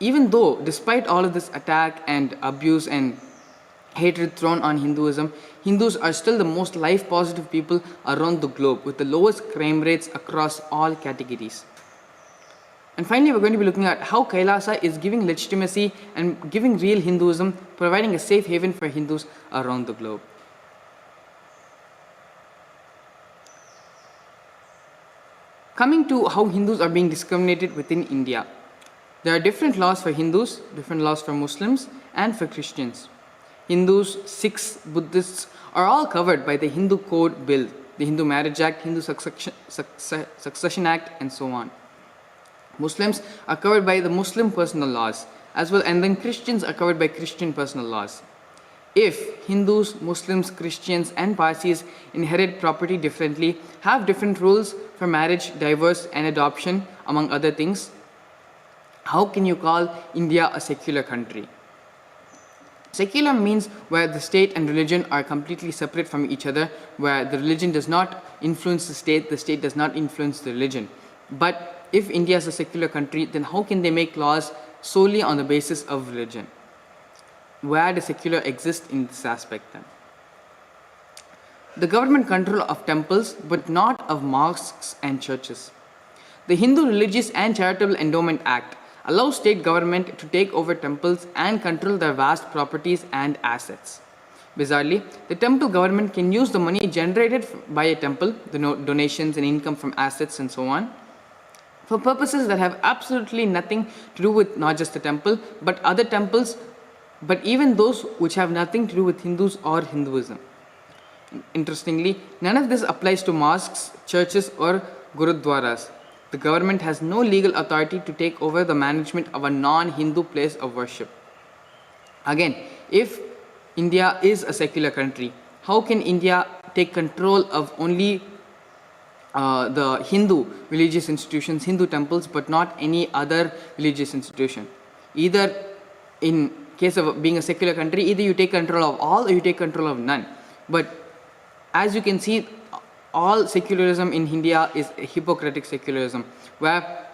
even though, despite all of this attack and abuse and hatred thrown on Hinduism, Hindus are still the most life positive people around the globe with the lowest crime rates across all categories. And finally, we're going to be looking at how Kailasa is giving legitimacy and giving real Hinduism, providing a safe haven for Hindus around the globe. Coming to how Hindus are being discriminated within India. There are different laws for Hindus, different laws for Muslims, and for Christians. Hindus, Sikhs, Buddhists are all covered by the Hindu Code Bill, the Hindu Marriage Act, Hindu Succession Act, and so on. Muslims are covered by the Muslim personal laws as well, and then Christians are covered by Christian personal laws. If Hindus, Muslims, Christians, and Parsis inherit property differently, have different rules for marriage, divorce, and adoption, among other things, how can you call India a secular country? Secular means where the state and religion are completely separate from each other, where the religion does not influence the state does not influence the religion. But if India is a secular country, then how can they make laws solely on the basis of religion? Where does secular exist in this aspect then? The government control of temples, but not of mosques and churches. The Hindu Religious and Charitable Endowment Act allows state government to take over temples and control their vast properties and assets. Bizarrely, the temple government can use the money generated by a temple, the donations and income from assets and so on, for purposes that have absolutely nothing to do with not just the temple, but other temples, but even those which have nothing to do with Hindus or Hinduism. Interestingly, none of this applies to mosques, churches, or gurudwaras. The government has no legal authority to take over the management of a non-Hindu place of worship. Again, if India is a secular country, how can India take control of only the Hindu religious institutions, Hindu temples, but not any other religious institution? Either, in case of being a secular country, either you take control of all or you take control of none. But as you can see, all secularism in India is a hypocritic secularism, where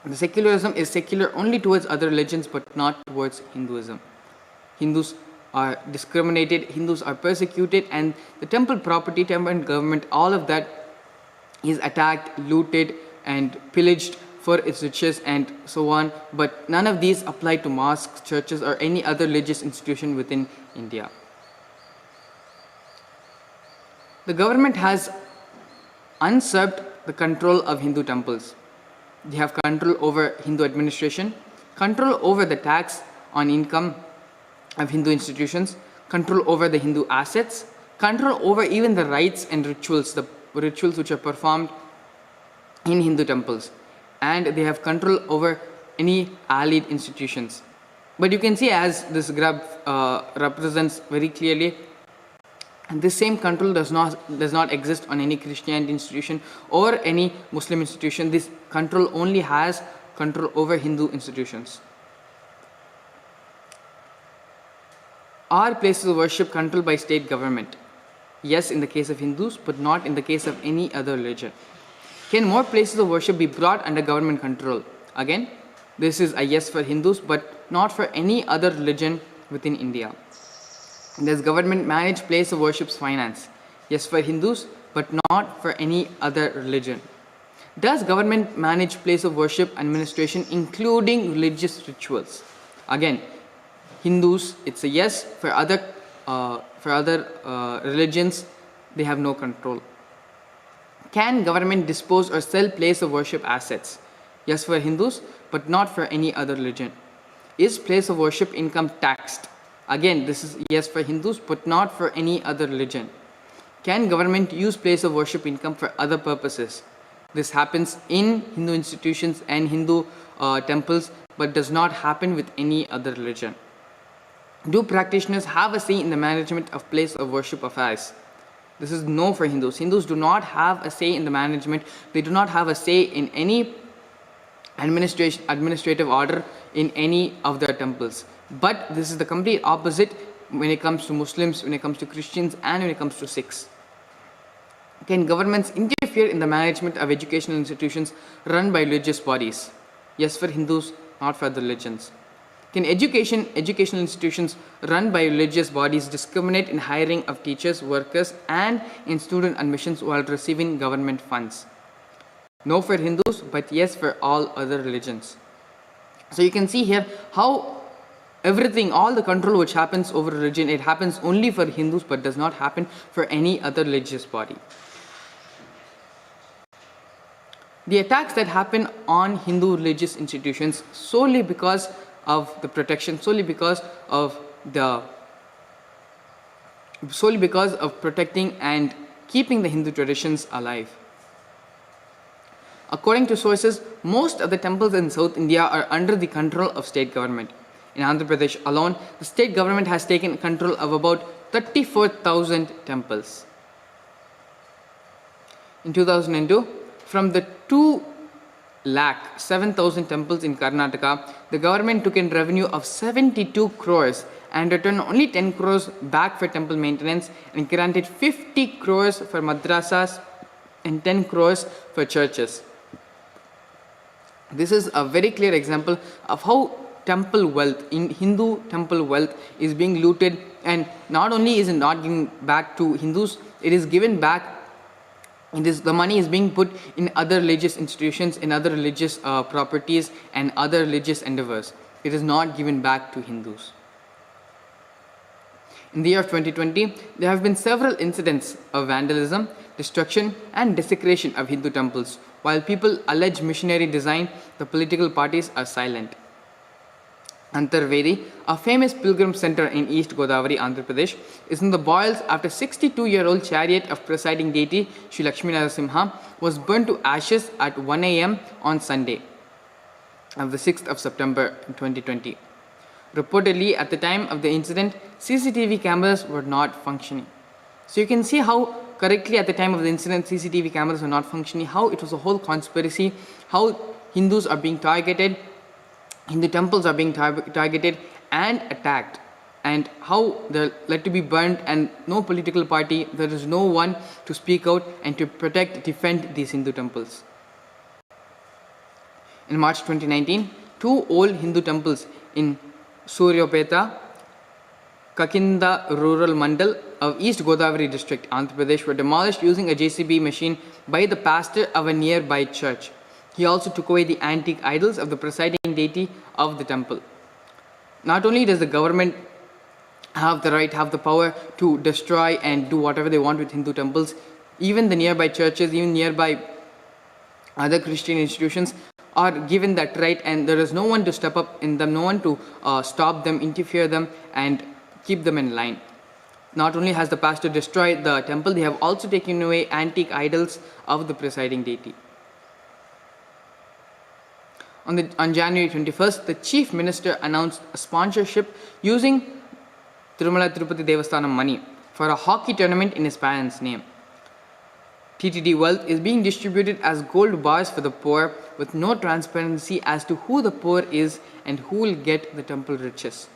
the secularism is secular only towards other religions but not towards Hinduism. Hindus are discriminated, Hindus are persecuted, and the temple property, temple and government, all of that is attacked, looted, and pillaged for its riches and so on, but none of these apply to mosques, churches, or any other religious institution within India. The government has usurped the control of Hindu temples. They have control over Hindu administration, control over the tax on income of Hindu institutions, control over the Hindu assets, control over even the rites and rituals, the rituals which are performed in Hindu temples, and they have control over any allied institutions. But you can see, as this graph represents very clearly, and this same control does not exist on any Christian institution or any Muslim institution. This control only has control over Hindu institutions. Are places of worship controlled by state government? Yes, in the case of Hindus, but not in the case of any other religion. Can more places of worship be brought under government control? Again, this is a yes for Hindus, but not for any other religion within India. Does government manage place of worship's finance? Yes for Hindus, but not for any other religion. Does government manage place of worship administration, including religious rituals? Again, Hindus, it's a yes. For other religions, they have no control. Can government dispose or sell place of worship assets? Yes for Hindus, but not for any other religion. Is place of worship income taxed? Again, this is yes for Hindus, but not for any other religion. Can government use place of worship income for other purposes? This happens in Hindu institutions and Hindu temples, but does not happen with any other religion. Do practitioners have a say in the management of place of worship affairs? This is no for Hindus. Hindus do not have a say in the management. They do not have a say in any administrative order in any of their temples. But this is the complete opposite when it comes to Muslims, when it comes to Christians, and when it comes to Sikhs. Can governments interfere in the management of educational institutions run by religious bodies? Yes for Hindus, not for other religions. Can educational institutions run by religious bodies discriminate in hiring of teachers, workers, and in student admissions while receiving government funds? No for Hindus, but yes for all other religions. So you can see here how everything, all the control which happens over religion, it happens only for Hindus but does not happen for any other religious body. The attacks that happen on Hindu religious institutions solely because of the protection, solely because of protecting and keeping the Hindu traditions alive. According to sources, most of the temples in South India are under the control of state government. In Andhra Pradesh alone, the state government has taken control of about 34,000 temples. In 2002, from the 2,07,000 temples in Karnataka, the government took in revenue of 72 crores and returned only 10 crores back for temple maintenance and granted 50 crores for madrasas and 10 crores for churches. This is a very clear example of how temple wealth, in Hindu temple wealth, is being looted, and not only is it not given back to Hindus, it is given back. The money is being put in other religious institutions, in other religious properties and other religious endeavors. It is not given back to Hindus. In the year of 2020, there have been several incidents of vandalism, destruction and desecration of Hindu temples. While people allege missionary design, the political parties are silent. Antarvedi, a famous pilgrim center in East Godavari, Andhra Pradesh, is in the boils after 62-year-old chariot of presiding deity Sri Lakshmi Narasimha was burnt to ashes at 1 a.m. on Sunday of the 6th of September 2020. Reportedly, at the time of the incident, CCTV cameras were not functioning. So you can see how correctly at the time of the incident CCTV cameras were not functioning, how it was a whole conspiracy, how Hindus are being targeted, Hindu temples are being targeted and attacked, and how they're led to be burned, and no political party, there is no one to speak out and to protect, defend these Hindu temples. In March 2019, two old Hindu temples in Suryapeta, Kakinda rural mandal of East Godavari district, Andhra Pradesh, were demolished using a JCB machine by the pastor of a nearby church. He also took away the antique idols of the presiding deity of the temple. Not only does the government have the right, have the power to destroy and do whatever they want with Hindu temples, even the nearby churches, even nearby other Christian institutions are given that right, and there is no one to step up in them, no one to stop them, interfere them and keep them in line. Not only has the pastor destroyed the temple, they have also taken away antique idols of the presiding deity. On January 21st, the Chief Minister announced a sponsorship using Tirumala Tirupati Devasthanam money for a hockey tournament in his parents' name. TTD wealth is being distributed as gold bars for the poor with no transparency as to who the poor is and who will get the temple riches.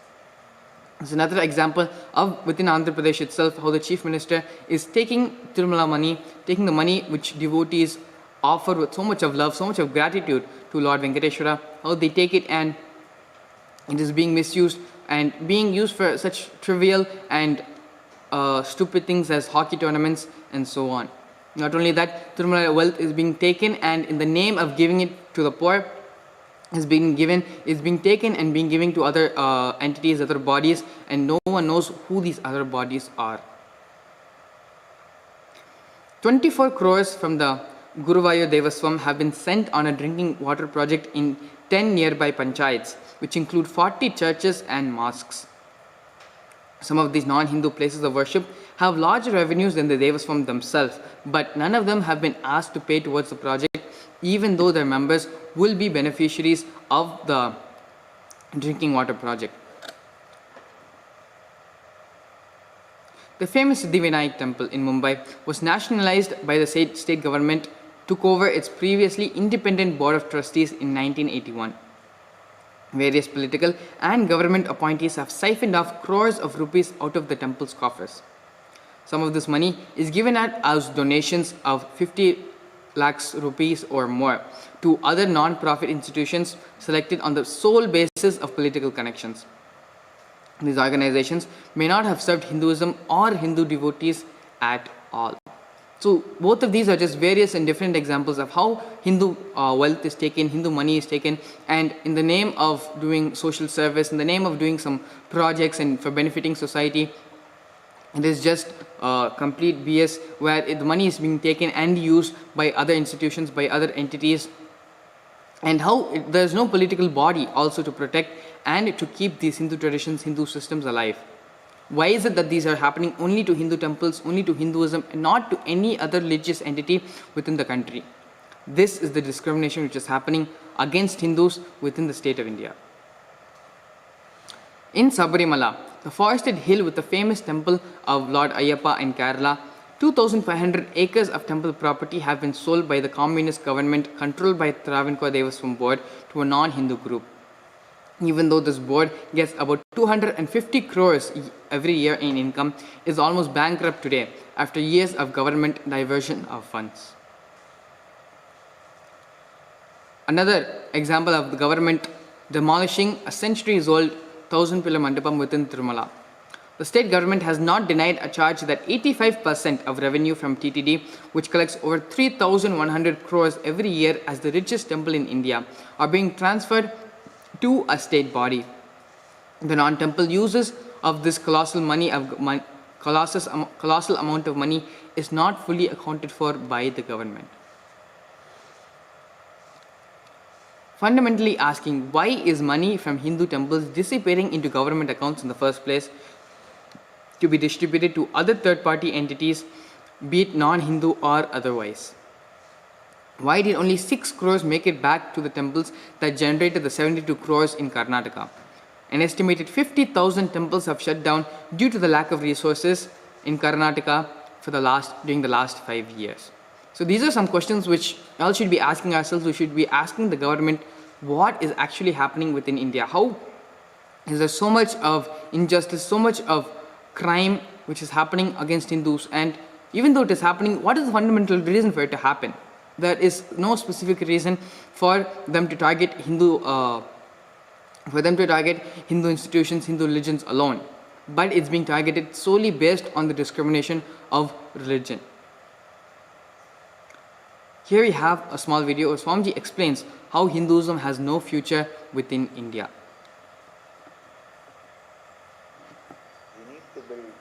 It's another example of within Andhra Pradesh itself how the Chief Minister is taking Tirumala money, taking the money which devotees offer with so much of love, so much of gratitude to Lord Venkateshwara, how they take it and it is being misused and being used for such trivial and stupid things as hockey tournaments and so on. Not only that, Tirumala wealth is being taken and in the name of giving it to the poor is being taken and being given to other entities, other bodies, and no one knows who these other bodies are. 24 crores from the Guruvayur Devaswam have been sent on a drinking water project in 10 nearby panchayats, which include 40 churches and mosques. Some of these non-Hindu places of worship have larger revenues than the Devaswam themselves, but none of them have been asked to pay towards the project, even though their members will be beneficiaries of the drinking water project. The famous Siddhivinayak temple in Mumbai was nationalized by the state government, took over its previously independent board of trustees in 1981. Various political and government appointees have siphoned off crores of rupees out of the temple's coffers. Some of this money is given out as donations of 50 lakhs rupees or more to other non-profit institutions selected on the sole basis of political connections. These organizations may not have served Hinduism or Hindu devotees at all. So both of these are just various and different examples of how Hindu wealth is taken, Hindu money is taken, and in the name of doing social service, in the name of doing some projects and for benefiting society, it is just complete BS where the money is being taken and used by other institutions, by other entities, and how there is no political body also to protect and to keep these Hindu traditions, Hindu systems alive. Why is it that these are happening only to Hindu temples, only to Hinduism, and not to any other religious entity within the country? This is the discrimination which is happening against Hindus within the state of India. In Sabarimala, the forested hill with the famous temple of Lord Ayyappa in Kerala, 2,500 acres of temple property have been sold by the communist government controlled by Travancore Devaswam Board to a non-Hindu group. Even though this board gets about 250 crores every year in income, is almost bankrupt today after years of government diversion of funds. Another example of the government demolishing a centuries-old 1,000-pillar mandapam within Tirumala. The state government has not denied a charge that 85% of revenue from TTD, which collects over 3,100 crores every year as the richest temple in India, are being transferred to a state body. The non-temple uses of this colossal amount of money is not fully accounted for by the government. Fundamentally asking, why is money from Hindu temples dissipating into government accounts in the first place to be distributed to other third-party entities, be it non-Hindu or otherwise? Why did only 6 crores make it back to the temples that generated the 72 crores in Karnataka? An estimated 50,000 temples have shut down due to the lack of resources in Karnataka during the last 5 years. So these are some questions which all should be asking ourselves. We should be asking the government what is actually happening within India. How is there so much of injustice, so much of crime which is happening against Hindus? And even though it is happening, what is the fundamental reason for it to happen? There is no specific reason for them to target Hindu institutions, Hindu religions alone, but it's being targeted solely based on the discrimination of religion. Here we have a small video where Swamiji explains how Hinduism has no future within India. We need to build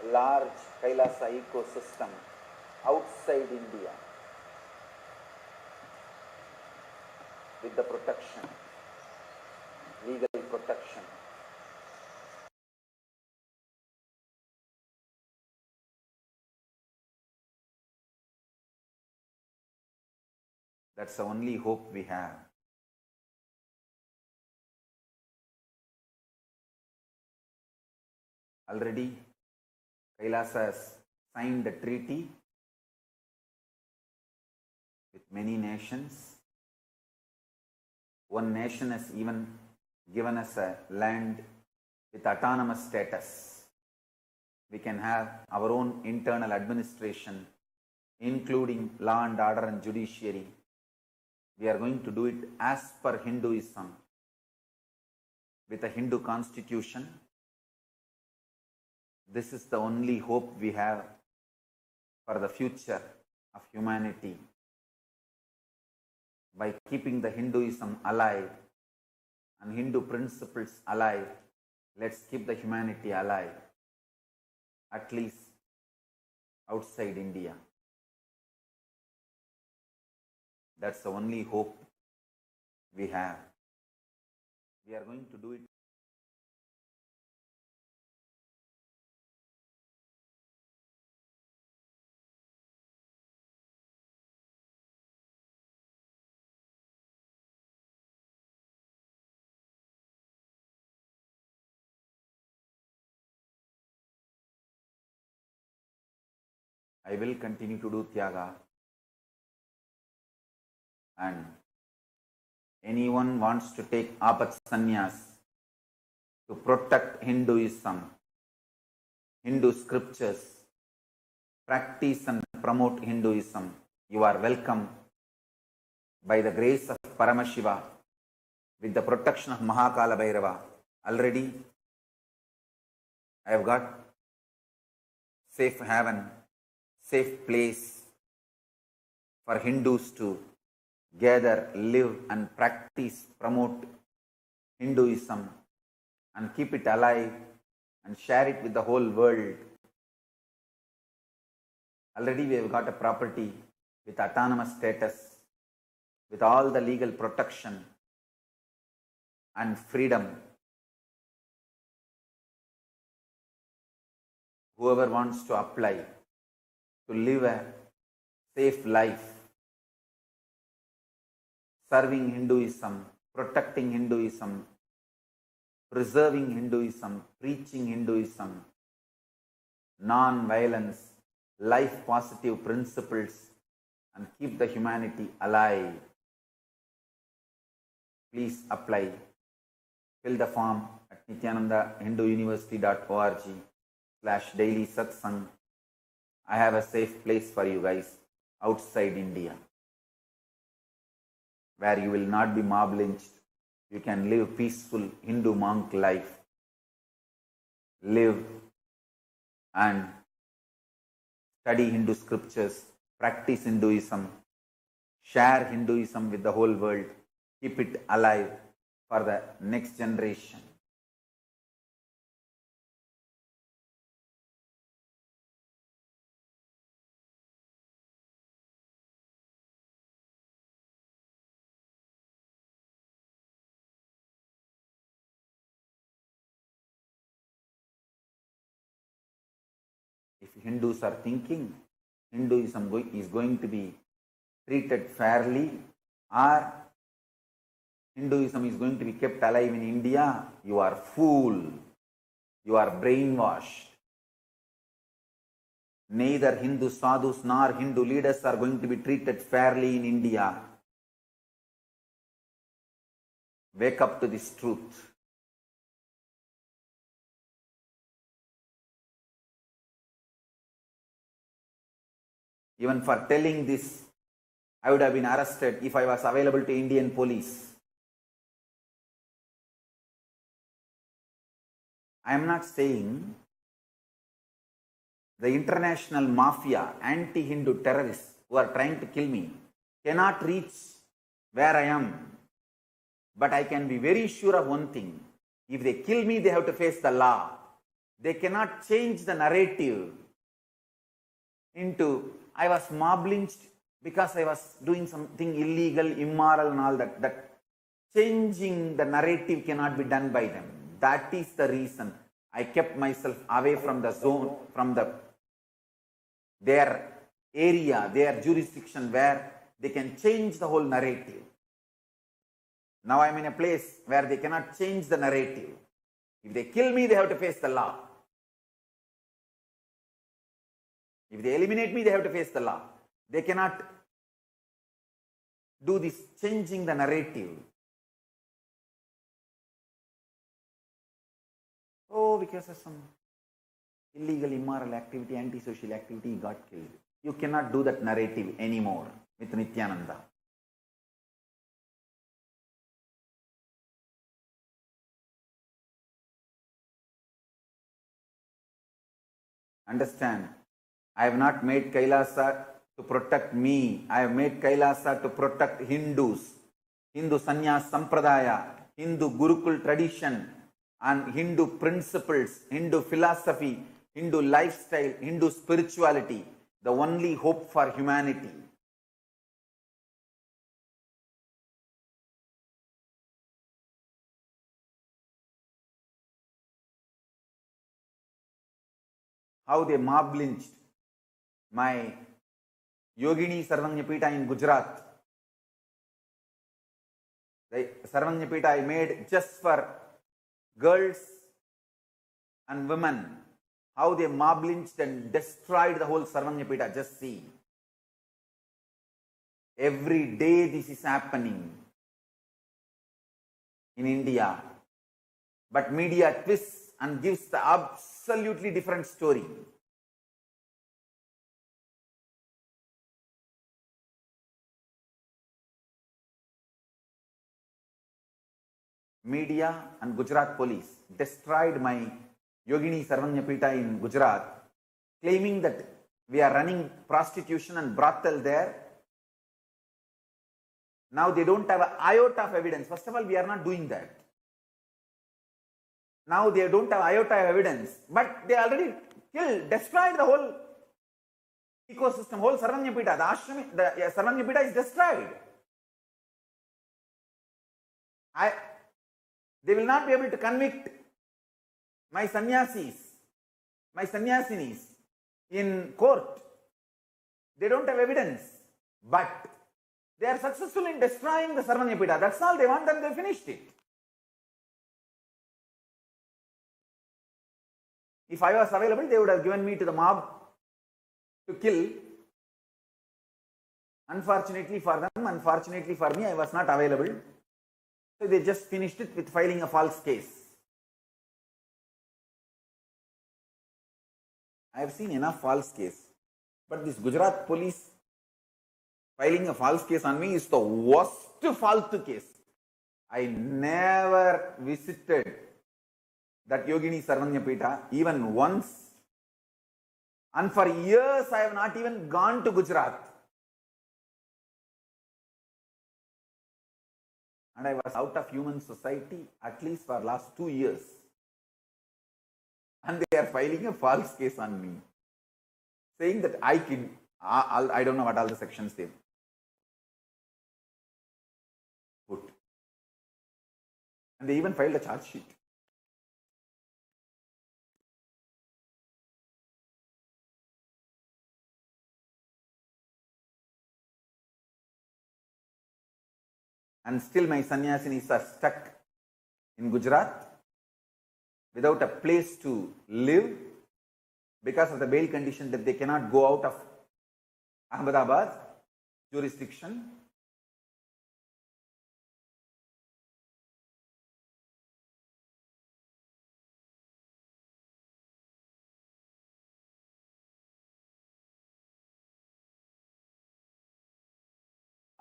a large KAILASA ecosystem outside India with the protection, legal protection. That's the only hope we have. Already, KAILASA has signed a treaty with many nations. One nation has even given us a land with autonomous status. We can have our own internal administration, including law and order and judiciary. We are going to do it as per Hinduism, with a Hindu constitution. This is the only hope we have for the future of humanity. By keeping the Hinduism alive and Hindu principles alive, let's keep the humanity alive, at least outside India. That's the only hope we have. We are going to do it. I will continue to do Tyaga, and anyone wants to take Apat Sannyas to protect Hinduism, Hindu scriptures, practice and promote Hinduism, You are welcome by the grace of Paramashiva with the protection of Mahakala Bhairava. Already I have got safe haven, safe place for Hindus to gather, live and practice, promote Hinduism and keep it alive and share it with the whole world. Already we have got a property with autonomous status, with all the legal protection and freedom. Whoever wants to apply to live a safe life, serving Hinduism, protecting Hinduism, preserving Hinduism, preaching Hinduism, non-violence, life positive principles, and keep the humanity alive. Please apply. Fill the form at nityanandahinduuniversity.org/daily satsang. I have a safe place for you guys outside India, where you will not be mob lynched. You can live peaceful Hindu monk life. Live and study Hindu scriptures, practice Hinduism, share Hinduism with the whole world, keep it alive for the next generation. If Hindus are thinking Hinduism is going to be treated fairly, or Hinduism is going to be kept alive in India, you are fool. You are brainwashed. Neither Hindu sadhus nor Hindu leaders are going to be treated fairly in India. Wake up to this truth. Even for telling this, I would have been arrested if I was available to Indian police. I am not saying the international mafia, anti-Hindu terrorists who are trying to kill me cannot reach where I am. But I can be very sure of one thing. If they kill me, they have to face the law. They cannot change the narrative into I was mob lynched because I was doing something illegal, immoral and all that. That changing the narrative cannot be done by them. That is the reason I kept myself away from the zone, from their area, their jurisdiction where they can change the whole narrative. Now I am in a place where they cannot change the narrative. If they kill me, they have to face the law. If they eliminate me, they have to face the law. They cannot do this changing the narrative. Oh, because of some illegal, immoral activity, antisocial activity, he got killed. You cannot do that narrative anymore with Nityananda. Understand, I have not made Kailasa to protect me. I have made Kailasa to protect Hindus, Hindu Sannyas Sampradaya, Hindu Gurukul tradition, and Hindu principles, Hindu philosophy, Hindu lifestyle, Hindu spirituality, the only hope for humanity. How they mob lynched my Yogini Sarvanyapita in Gujarat. The Sarvanyapita I made just for girls and women. How they mob lynched and destroyed the whole Sarvanyapita. Just see. Every day this is happening in India. But media twists and gives the absolutely different story. media and Gujarat police destroyed my Yogini Sarvanyapita in Gujarat, claiming that we are running prostitution and brothel there. Now they don't have an iota of evidence. First of all, we are not doing that. Now they don't have iota of evidence, but they already killed, destroyed the whole ecosystem, whole Sarvanyapita. The ashram, the Sarvanyapita is destroyed. They will not be able to convict my sannyasis, my sannyasinis in court. They don't have evidence, but they are successful in destroying the Sarvanyapita. That's all they want, and they finished it. If I was available, they would have given me to the mob to kill. Unfortunately for them, unfortunately for me, I was not available. So they just finished it with filing a false case. I have seen enough false case. But this Gujarat police filing a false case on me is the worst false case. I never visited that Yogini Sarvanyapita even once. And for years I have not even gone to Gujarat. And I was out of human society at least for last 2 years. And they are filing a false case on me, saying that I don't know what all the sections they put. And they even filed a charge sheet. And still my sannyasinis are stuck in Gujarat without a place to live because of the bail condition that they cannot go out of Ahmedabad jurisdiction.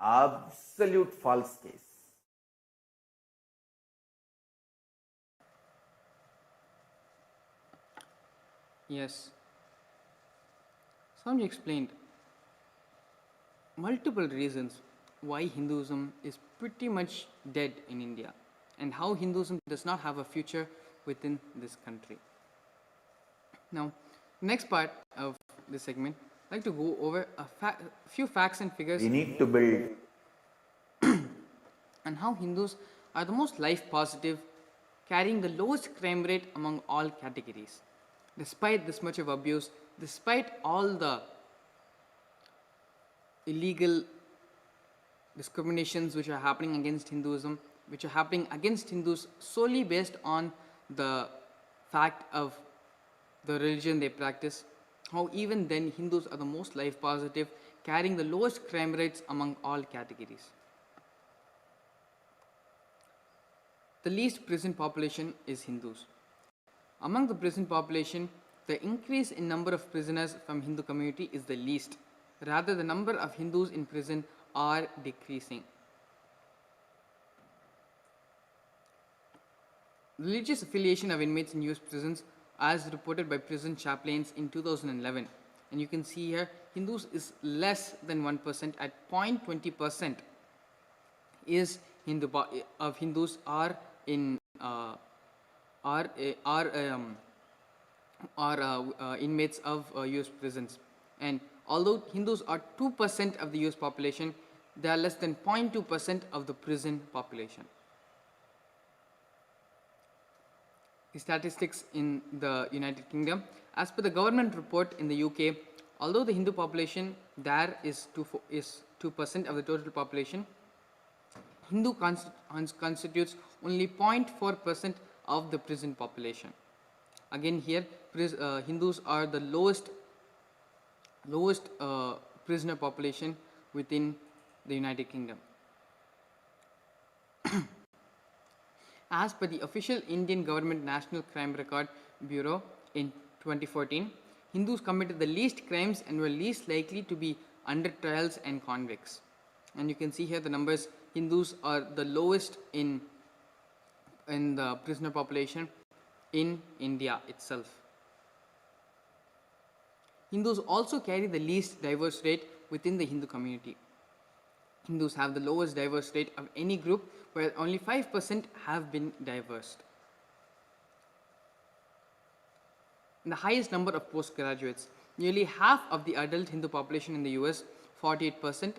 Absolute false case. Yes. Swami explained multiple reasons why Hinduism is pretty much dead in India and how Hinduism does not have a future within this country. Now, next part of this segment, I'd like to go over a few facts and figures. We need to build and how Hindus are the most life positive, carrying the lowest crime rate among all categories. Despite this much of abuse, despite all the illegal discriminations which are happening against Hinduism, which are happening against Hindus solely based on the fact of the religion they practice, how even then Hindus are the most life positive, carrying the lowest crime rates among all categories. The least prison population is Hindus. Among the prison population, the increase in number of prisoners from Hindu community is the least. Rather, the number of Hindus in prison are decreasing. Religious affiliation of inmates in US prisons as reported by prison chaplains in 2011. And you can see here, Hindus is less than 1% at 0.20% is of Hindus are in inmates of US prisons. And although Hindus are 2% of the US population, they are less than 0.2% of the prison population. The statistics in the United Kingdom, as per the government report in the UK, although the Hindu population there is 2% of the total population, Hindu constitutes only 0.4% of the prison population. Again here, Hindus are the lowest prisoner population within the United Kingdom. As per the official Indian Government National Crime Record Bureau in 2014, Hindus committed the least crimes and were least likely to be under trials and convicts. And you can see here the numbers. Hindus are the lowest in in the prisoner population in India itself. Hindus also carry the least diverse rate within the Hindu community. Hindus have the lowest diverse rate of any group, where only 5% have been diverse. And the highest number of postgraduates. Nearly half of the adult Hindu population in the US, 48%,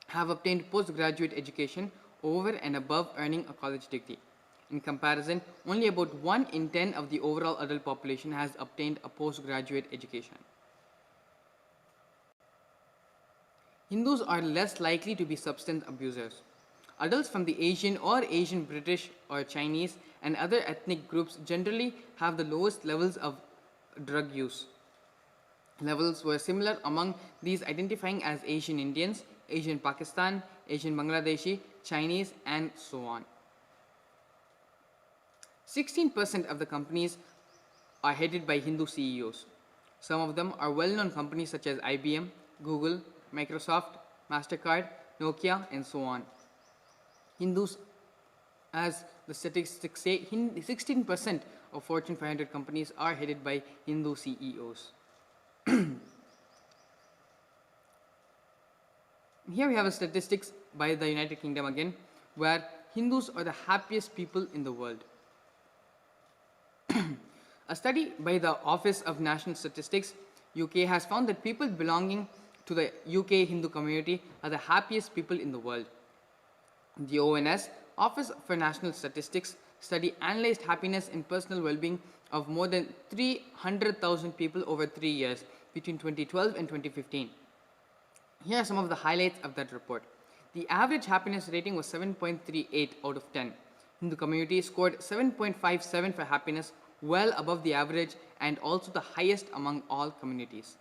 have obtained postgraduate education over and above earning a college degree. In comparison, only about 1 in 10 of the overall adult population has obtained a postgraduate education. Hindus are less likely to be substance abusers. Adults from the Asian or Asian British or Chinese and other ethnic groups generally have the lowest levels of drug use. Levels were similar among these, identifying as Asian Indians, Asian Pakistan, Asian Bangladeshi, Chinese, and so on. 16% of the companies are headed by Hindu CEOs. Some of them are well-known companies such as IBM, Google, Microsoft, MasterCard, Nokia, and so on. Hindus, as the statistics say, 16% of Fortune 500 companies are headed by Hindu CEOs. Here we have a statistics by the United Kingdom again, where Hindus are the happiest people in the world. A study by the Office of National Statistics, UK, has found that people belonging to the UK Hindu community are the happiest people in the world. The ONS, Office for National Statistics, study analyzed happiness and personal well-being of more than 300,000 people over 3 years between 2012 and 2015. Here are some of the highlights of that report. The average happiness rating was 7.38 out of 10. Hindu community scored 7.57 for happiness, well above the average and also the highest among all communities.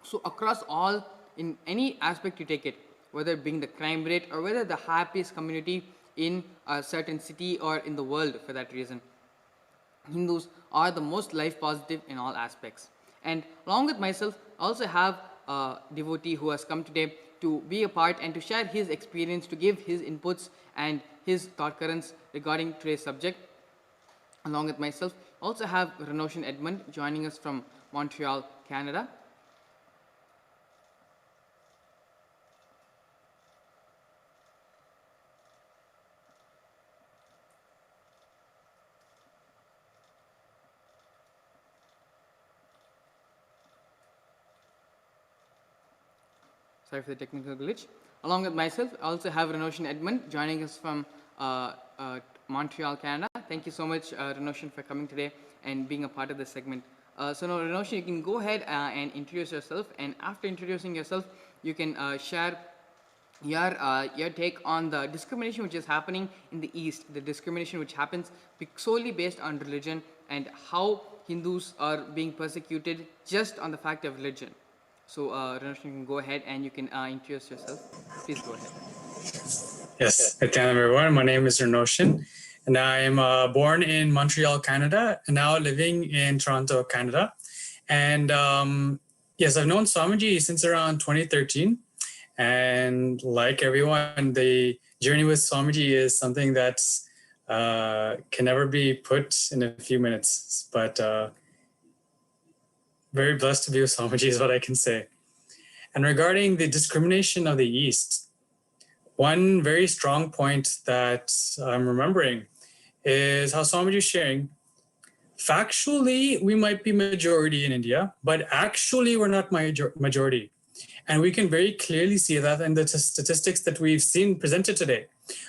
So across all, in any aspect you take it, whether being the crime rate or whether the happiest community in a certain city or in the world for that reason, Hindus are the most life positive in all aspects. And along with myself, I also have a devotee who has come today to be a part and to share his experience, to give his inputs and his thought currents regarding today's subject. Along with myself, I also have Renoshan Edmund joining us from Montreal, Canada. Sorry for the technical glitch. Along with myself, I also have Renoshan Edmund joining us from Montreal, Canada. Thank you so much, Renoshan, for coming today and being a part of this segment. So now, Renoshan, you can go ahead and introduce yourself. And after introducing yourself, you can share your take on the discrimination which is happening in the East, the discrimination which happens solely based on religion and how Hindus are being persecuted just on the fact of religion. So, Renoshan, you can go ahead and you can introduce yourself. Please go ahead. Yes, good time, everyone. My name is Renoshan, and I'm born in Montreal, Canada, and now living in Toronto, Canada. And yes, I've known Swamiji since around 2013. And like everyone, the journey with Swamiji is something that can never be put in a few minutes. But very blessed to be with Swamiji is what I can say. And regarding the discrimination of the East, one very strong point that I'm remembering is how Swamiji is sharing. Factually, we might be majority in India, but actually we're not majority. And we can very clearly see that in the statistics that we've seen presented today,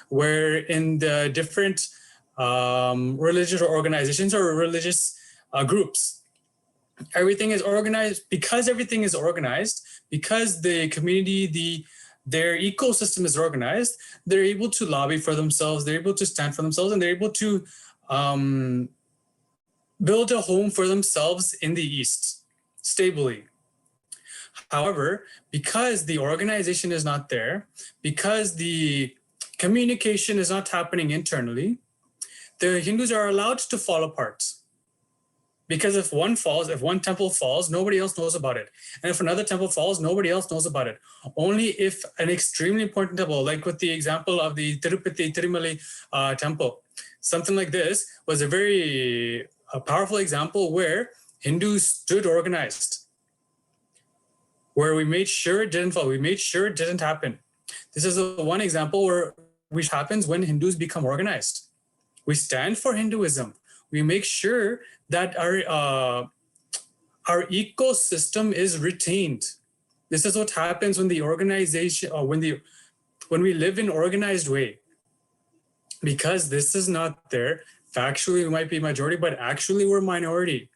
where in the different religious organizations or religious groups, everything is organized. Because everything is organized, because the community, their ecosystem is organized, they're able to lobby for themselves, they're able to stand for themselves, and they're able to build a home for themselves in the East, stably. However, because the organization is not there, because the communication is not happening internally, the Hindus are allowed to fall apart. Because if one falls, if one temple falls, nobody else knows about it. And if another temple falls, nobody else knows about it. Only if an extremely important temple, like with the example of the Tirupati Tirumali temple, something like this was a powerful example where Hindus stood organized, where we made sure it didn't fall, we made sure it didn't happen. This is one example which happens when Hindus become organized. We stand for Hinduism. We make sure that our ecosystem is retained. This is what happens when the organization, or when we live in organized way. Because this is not there, factually we might be majority, but actually we're minority.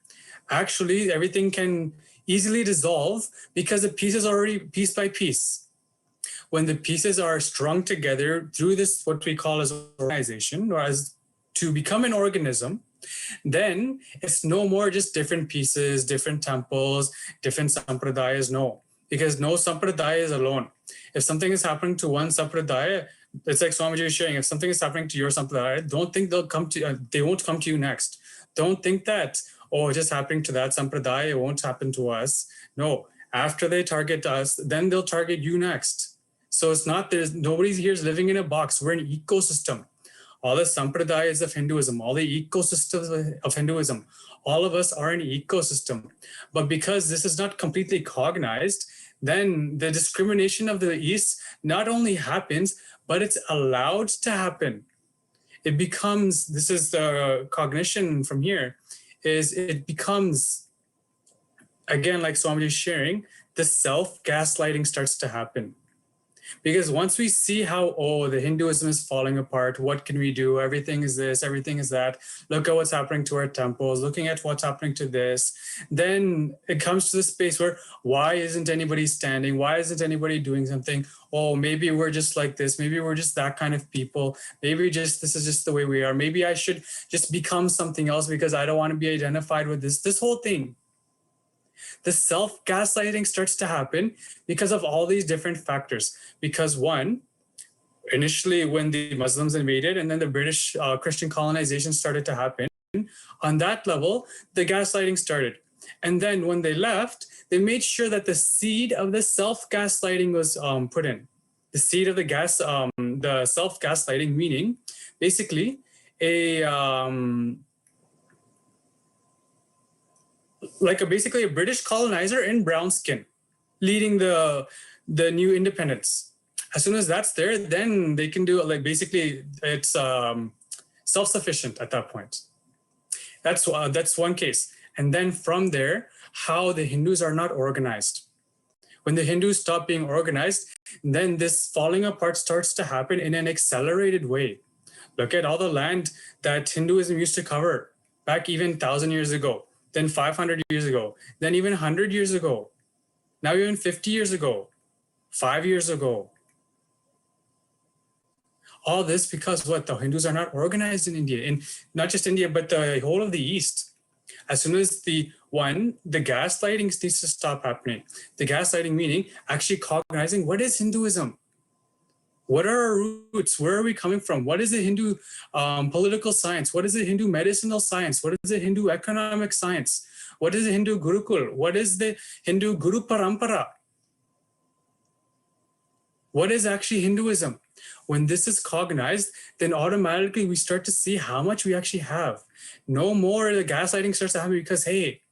Actually, everything can easily dissolve because the piece is already piece by piece. When the pieces are strung together through this, what we call as organization, or as to become an organism, then it's no more just different pieces, different temples, different sampradayas. No, because no sampradaya is alone. If something is happening to one sampradaya, it's like Swamiji was sharing, if something is happening to your sampradaya, don't think they won't come to you next. Don't think that, oh, just happening to that sampradaya, it won't happen to us. No, after they target us, then they'll target you next. So it's not, nobody here is living in a box. We're an ecosystem. All the sampradayas of Hinduism, all the ecosystems of Hinduism, all of us are an ecosystem. But because this is not completely cognized, then the discrimination of the East not only happens, but it's allowed to happen. It becomes, this is the cognition from here, is it becomes, again, like Swamiji is sharing, the self-gaslighting starts to happen. Because once we see how, oh, the Hinduism is falling apart, what can we do? Everything is this, everything is that. Look at what's happening to our temples, looking at what's happening to this. Then it comes to the space where, why isn't anybody standing? Why isn't anybody doing something? Oh, maybe we're just like this. Maybe we're just that kind of people. Maybe this is just the way we are. Maybe I should just become something else because I don't want to be identified with this whole thing. The self-gaslighting starts to happen because of all these different factors. Because one, initially when the Muslims invaded and then the British Christian colonization started to happen, on that level, the gaslighting started. And then when they left, they made sure that the seed of the self-gaslighting was put in. The seed of the self-gaslighting, meaning basically basically a British colonizer in brown skin leading the new independence. As soon as that's there, then they can do it, like basically it's self-sufficient at that point. That's one case. And then from there, how the Hindus are not organized. When the Hindus stop being organized, then this falling apart starts to happen in an accelerated way. Look at all the land that Hinduism used to cover back even 1,000 years ago, then 500 years ago, then even 100 years ago, now even 50 years ago, 5 years ago. All this because what? The Hindus are not organized in India, and not just India, but the whole of the East. As soon as the gaslighting needs to stop happening. The gaslighting meaning actually cognizing what is Hinduism? What are our roots? Where are we coming from? What is the Hindu political science? What is the Hindu medicinal science? What is the Hindu economic science? What is the Hindu Gurukul? What is the Hindu Guru Parampara? What is actually Hinduism? When this is cognized, then automatically we start to see how much we actually have. No more the gaslighting starts to happen because, hey,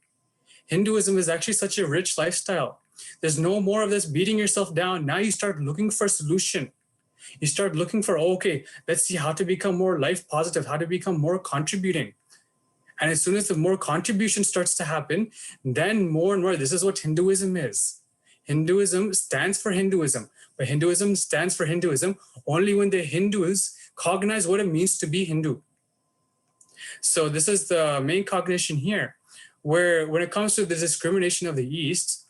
Hinduism is actually such a rich lifestyle. There's no more of this beating yourself down. Now you start looking for a solution. You start looking for, okay, let's see how to become more life positive, how to become more contributing. And as soon as the more contribution starts to happen, then more and more, this is what Hinduism is. Hinduism stands for Hinduism, but Hinduism stands for Hinduism only when the Hindus cognize what it means to be Hindu. So this is the main cognition here, where when it comes to the discrimination of the East,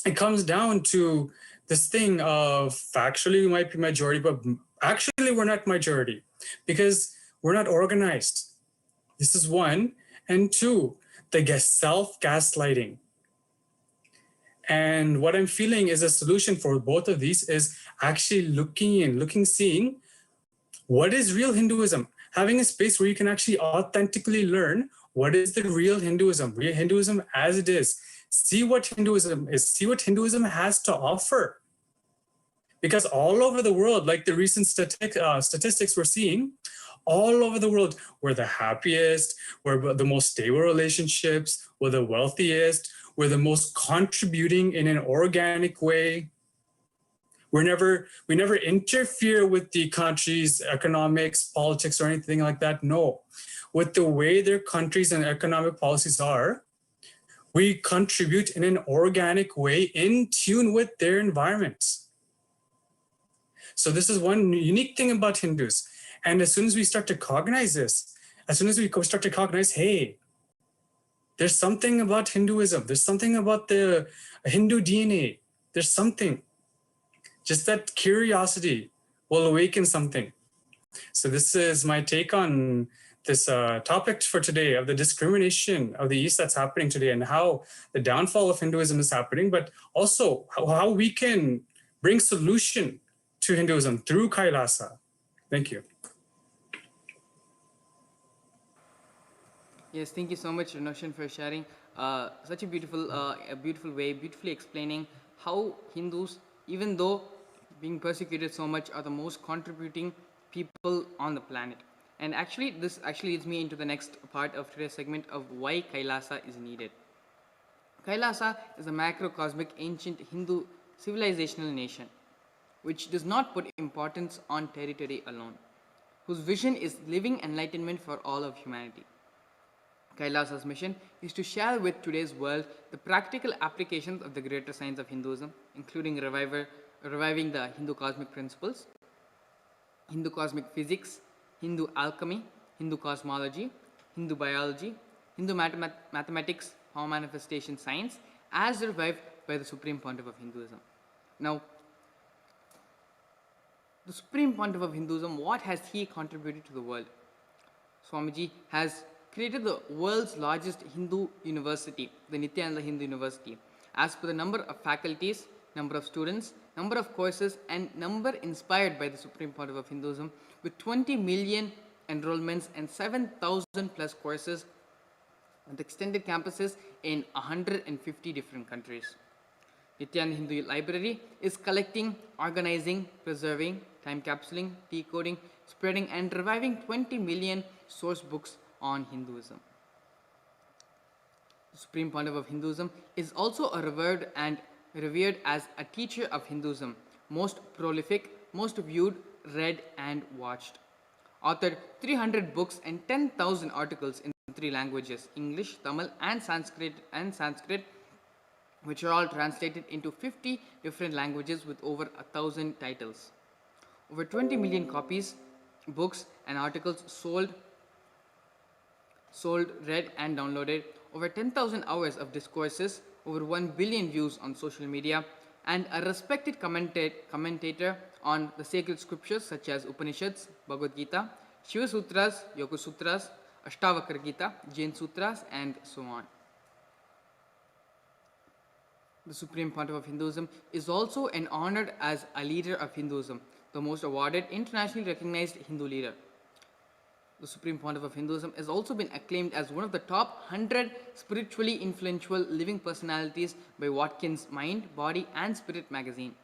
it comes down to this thing of factually we might be majority, but actually we're not majority because we're not organized. This is one. And two, the self-gaslighting. And what I'm feeling is a solution for both of these is actually seeing what is real Hinduism, having a space where you can actually authentically learn what is the real Hinduism as it is. See what Hinduism is, see what Hinduism has to offer. Because all over the world, like the recent statistics we're seeing, all over the world. We're the happiest, we're the most stable relationships, we're the wealthiest, we're the most contributing in an organic way. We never interfere with the country's economics, politics, or anything like that. No. With the way their countries and economic policies are, we contribute in an organic way in tune with their environments. So this is one unique thing about Hindus. And as soon as we start to cognize this, as soon as we start to cognize, hey, there's something about Hinduism, there's something about the Hindu DNA, there's something. Just that curiosity will awaken something. So this is my take on this topic for today of the discrimination of the East that's happening today and how the downfall of Hinduism is happening, but also how we can bring solution to Hinduism through Kailasa. Thank you. Yes, thank you so much, Roshan, for sharing such a beautiful way, beautifully explaining how Hindus, even though being persecuted so much, are the most contributing people on the planet. And actually, this actually leads me into the next part of today's segment of why Kailasa is needed. Kailasa is a macrocosmic ancient Hindu civilizational nation, which does not put importance on territory alone, whose vision is living enlightenment for all of humanity. Kailasa's mission is to share with today's world the practical applications of the greater science of Hinduism, including reviving the Hindu cosmic principles, Hindu cosmic physics, Hindu alchemy, Hindu cosmology, Hindu biology, Hindu mathematics, power manifestation science, as revived by the Supreme Pontiff of Hinduism. Now, the Supreme Pontiff of Hinduism, what has he contributed to the world? Swamiji has created the world's largest Hindu university, the Nityananda Hindu University, as per the number of faculties, number of students, number of courses, and number inspired by the Supreme Pontiff of Hinduism, with 20 million enrollments and 7,000 plus courses with extended campuses in 150 different countries. Nityananda Hindu Library is collecting, organizing, preserving, time capsuling, decoding, spreading, and reviving 20 million source books on Hinduism. The Supreme Pontiff of Hinduism is also revered as a teacher of Hinduism, most prolific, most viewed, read, and watched. Authored 300 books and 10,000 articles in 3 languages, English, Tamil, and Sanskrit, which are all translated into 50 different languages with over 1,000 titles. Over 20 million copies, books, and articles sold, read, and downloaded, over 10,000 hours of discourses, over 1 billion views on social media, and a respected commentator on the sacred scriptures such as Upanishads, Bhagavad Gita, Shiva Sutras, Yoga Sutras, Ashtavakra Gita, Jain Sutras, and so on. The Supreme Pontiff of Hinduism is also honored as a leader of Hinduism, the most awarded, internationally recognized Hindu leader. The Supreme Pontiff of Hinduism has also been acclaimed as one of the top 100 spiritually influential living personalities by Watkins Mind, Body and Spirit magazine.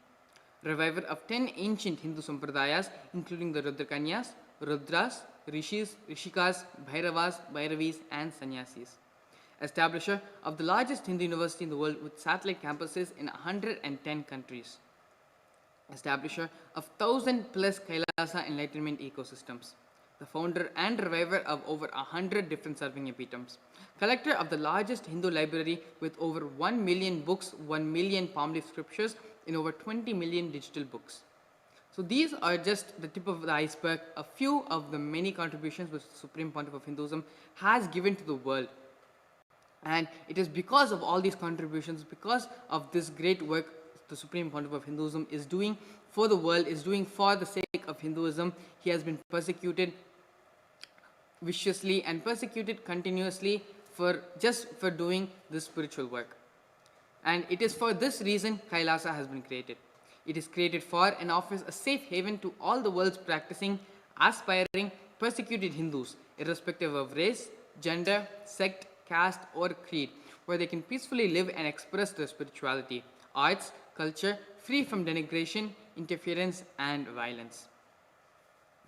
Reviver of 10 ancient Hindu sampradayas, including the Rudrakanyas, Rudras, Rishis, Rishikas, Bhairavas, Bhairavis, and Sannyasis. Establisher of the largest Hindu university in the world with satellite campuses in 110 countries. Establisher of 1,000 plus Kailasa enlightenment ecosystems. The founder and reviver of over 100 different serving epitomes. Collector of the largest Hindu library with over 1 million books, 1 million palm leaf scriptures in over 20 million digital books. So these are just the tip of the iceberg, a few of the many contributions which the Supreme Pontiff of Hinduism has given to the world. And it is because of all these contributions, because of this great work the Supreme Pontiff of Hinduism is doing for the world, is doing for the sake of Hinduism. He has been persecuted viciously and persecuted continuously for doing this spiritual work. And it is for this reason Kailasa has been created. It is created for and offers a safe haven to all the world's practicing, aspiring, persecuted Hindus, irrespective of race, gender, sect, caste, or creed, where they can peacefully live and express their spirituality, arts, culture, free from denigration, interference, and violence.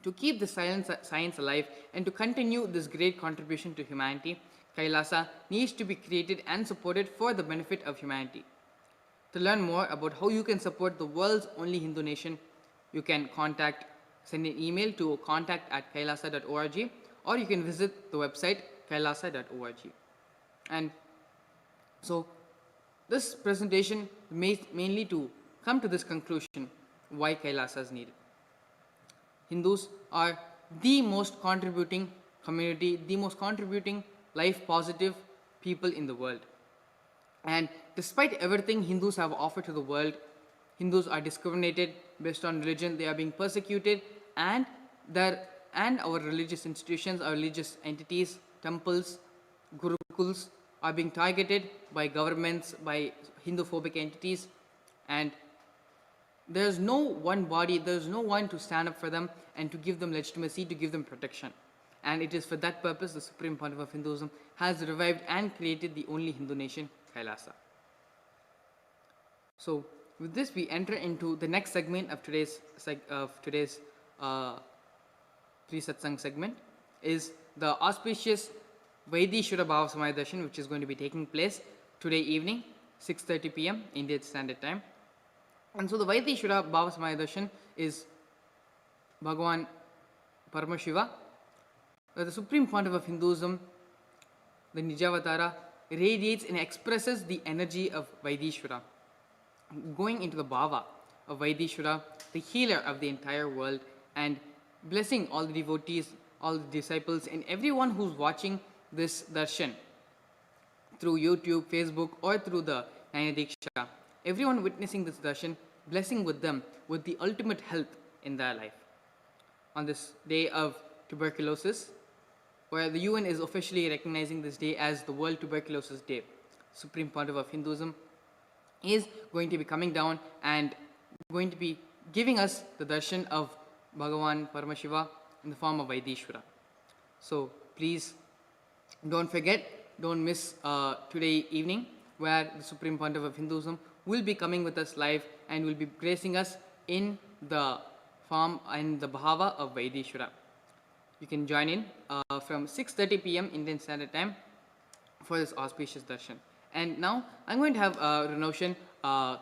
To keep the science alive and to continue this great contribution to humanity, Kailasa needs to be created and supported for the benefit of humanity. To learn more about how you can support the world's only Hindu nation, you can send an email to contact@kailasa.org, or you can visit the website kailasa.org. And so, this presentation mainly to come to this conclusion why Kailasa is needed. Hindus are the most contributing community, the most contributing life positive people in the world. And despite everything Hindus have offered to the world, Hindus are discriminated based on religion, they are being persecuted, and our religious institutions, our religious entities, temples, gurukuls are being targeted by governments, by Hindu-phobic entities, and there's no one body, there's no one to stand up for them and to give them legitimacy, to give them protection. And it is for that purpose the Supreme Pontiff of Hinduism has revived and created the only Hindu nation, Kailasa. So, with this, we enter into the next segment of today's pre-satsang segment, is the auspicious Vaidishwara Bhava Samaya Darshan, which is going to be taking place today evening, 6:30 p.m. Indian Standard Time. And so the Vaidishwara Bhava Samaya Darshan is Bhagavan Paramashiva, the Supreme Pontiff of Hinduism, the Nijavatara, radiates and expresses the energy of Vaidishwara, going into the bhava of Vaidishwara, the healer of the entire world, and blessing all the devotees, all the disciples, and everyone who's watching this darshan through YouTube, Facebook, or through the Nyana. Everyone witnessing this darshan, blessing with them with the ultimate health in their life. On this day of tuberculosis, where the UN is officially recognizing this day as the World Tuberculosis Day, Supreme Pontiff of Hinduism is going to be coming down and going to be giving us the darshan of Bhagavan Paramashiva in the form of Vaidishwara. So please don't forget, don't miss today evening, where the Supreme Pontiff of Hinduism will be coming with us live and will be gracing us in the form and the bhava of Vaidishwara. You can join in from 6:30 p.m. Indian Standard Time for this auspicious darshan. And now I'm going to have Ranoshan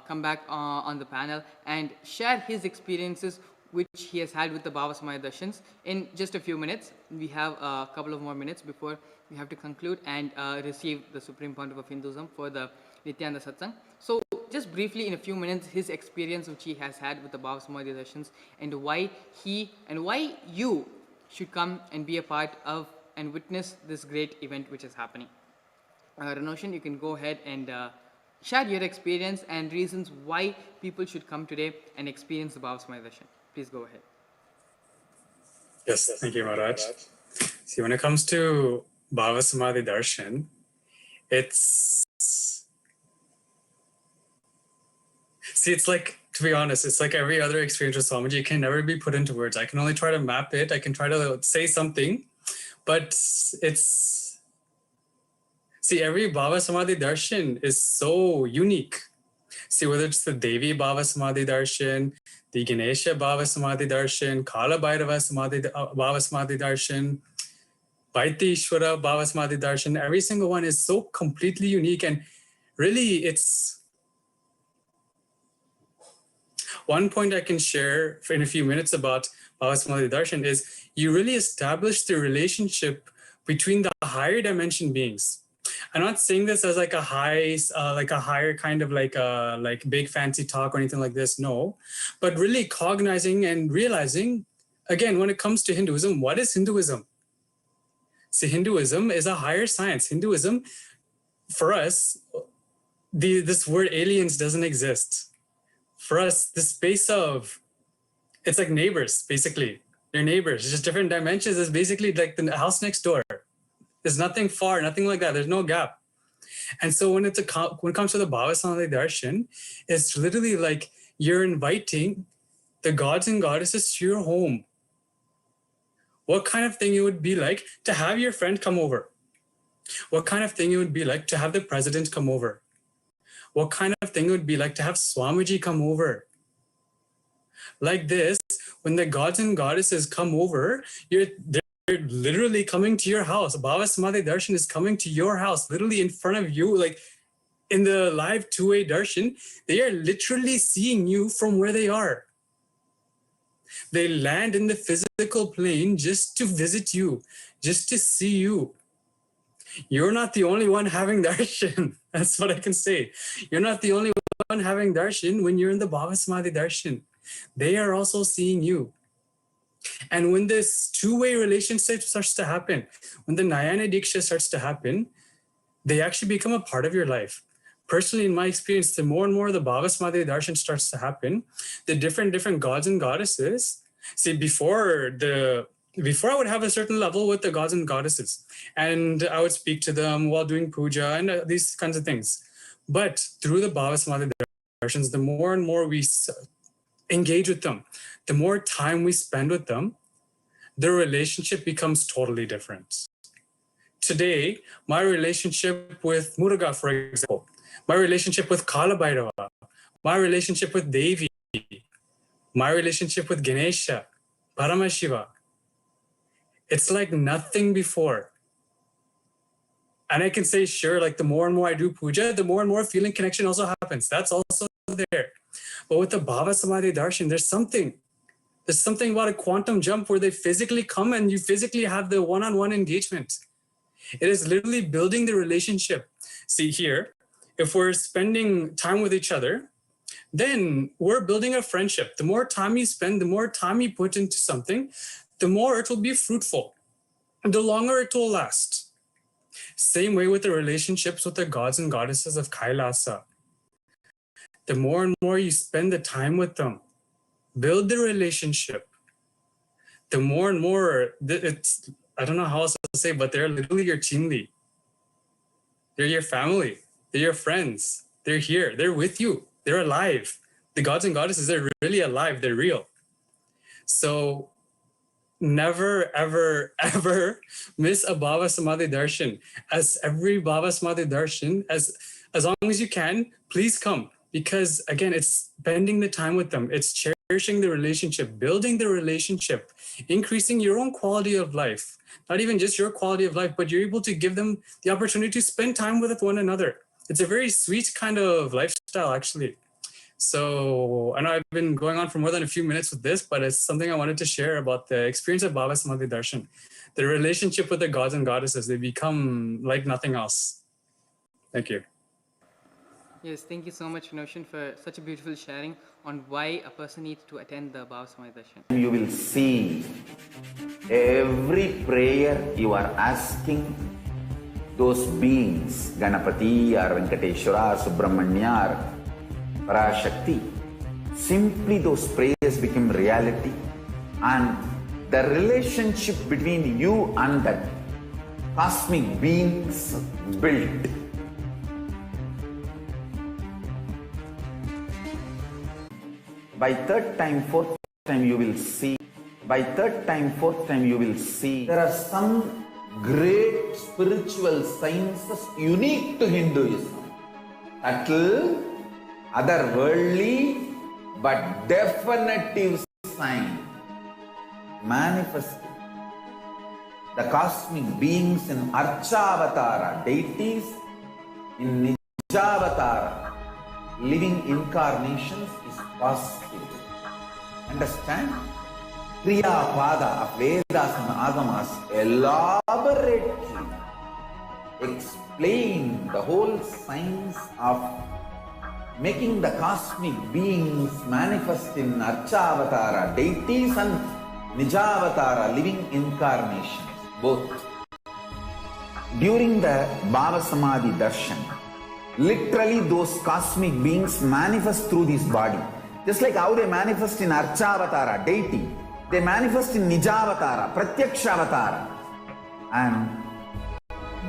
come back on the panel and share his experiences which he has had with the Bhava Samaya Darshans in just a few minutes. We have a couple of more minutes before we have to conclude and receive the Supreme Pontiff of Hinduism for the Nityananda Satsang. So just briefly in a few minutes, his experience which he has had with the Bhava Samaya Darshans and why you should come and be a part of and witness this great event which is happening. Ranoshan, you can go ahead and share your experience and reasons why people should come today and experience the Bhava Samaya Darshan. Please go ahead. Yes, thank you, Maharaj. See, when it comes to Bhava Samadhi Darshan, it's like, to be honest, it's like every other experience with Swamiji. It can never be put into words. I can only try to map it. I can try to say something, but every Bhava Samadhi Darshan is so unique. See, whether it's the Devi Bhava Samadhi Darshan, the Ganesha Bhava Samadhi Darshan, Kala Bhairava Bhava Samadhi Darshan, Vaidishwara Bhava Samadhi Darshan, every single one is so completely unique. And really, it's one point I can share in a few minutes about Bhava Samadhi Darshan is you really establish the relationship between the higher dimension beings. I'm not saying this as like a higher kind of like big fancy talk or anything like this. No, but really cognizing and realizing, again, when it comes to Hinduism, what is Hinduism? See, Hinduism is a higher science. Hinduism, for us, this word aliens doesn't exist. For us, the space of, it's like neighbors, basically. They're neighbors. It's just different dimensions. It's basically like the house next door. There's nothing far, nothing like that. There's no gap. And so when it comes to the Bhava Samadhi Darshan, it's literally like you're inviting the gods and goddesses to your home. What kind of thing it would be like to have your friend come over? What kind of thing it would be like to have the president come over? What kind of thing it would be like to have Swamiji come over? Like this, when the gods and goddesses come over, they're literally coming to your house. Bhava Samadhi Darshan is coming to your house, literally in front of you, like in the live two-way darshan. They are literally seeing you from where they are. They land in the physical plane just to visit you, just to see you. You're not the only one having darshan. That's what I can say. You're not the only one having darshan when you're in the Bhava Samadhi darshan. They are also seeing you. And when this two-way relationship starts to happen, when the Nayana Diksha starts to happen, they actually become a part of your life. Personally, in my experience, the more and more the Bhava Samadhi darshan starts to happen, the different gods and goddesses, see, before I would have a certain level with the gods and goddesses, and I would speak to them while doing puja and these kinds of things. But through the Bhava Samadhi darshans, the more and more we engage with them, the more time we spend with them, the relationship becomes totally different. Today, my relationship with Muruga, for example, my relationship with Kala Bhairava, my relationship with Devi, my relationship with Ganesha, Paramashiva, it's like nothing before. And I can say, sure, like the more and more I do puja, the more and more feeling connection also happens. That's also there. But with the Bhava Samadhi darshan, there's something about a quantum jump where they physically come and you physically have the one-on-one engagement. It is literally building the relationship. See here, if we're spending time with each other, then we're building a friendship. The more time you spend, the more time you put into something, the more it will be fruitful, and the longer it will last. Same way with the relationships with the gods and goddesses of Kailasa. The more and more you spend the time with them, build the relationship, the more and more it's, I don't know how else to say, but they're literally your chingli. They're your family. They're your friends. They're here. They're with you. They're alive. The gods and goddesses are really alive. They're real. So never, ever, ever miss a Bhava Samadhi darshan. As every Bhava Samadhi darshan, as long as you can, please come. Because again, it's spending the time with them. It's cherishing the relationship, building the relationship, increasing your own quality of life. Not even just your quality of life, but you're able to give them the opportunity to spend time with one another. It's a very sweet kind of lifestyle, actually. So I know I've been going on for more than a few minutes with this, but it's something I wanted to share about the experience of Bhava Samadhi darshan. The relationship with the gods and goddesses, they become like nothing else. Thank you. Yes, thank you so much, Vinoshan, for such a beautiful sharing on why a person needs to attend the Bhava Samadhi darshan. You will see every prayer you are asking those beings, Ganapati or Venkateshwara, Subramanya or Parashakti, simply those prayers become reality, and the relationship between you and that cosmic beings built. By third time, fourth time you will see, there are some great spiritual sciences unique to Hinduism. Subtle, otherworldly, but definitive sign manifesting. The cosmic beings in Archavatara, deities in Nijavatara, living incarnations is possible. Understand? Kriya Pada of Vedas and Agamas elaborately explain the whole science of making the cosmic beings manifest in Archavatara, deities, and Nijavatara, living incarnations, both. During the Bhava Samadhi darshan, literally those cosmic beings manifest through this body. Just like how they manifest in Archavatara, deity, they manifest in Nijavatara, Pratyakshavatara, and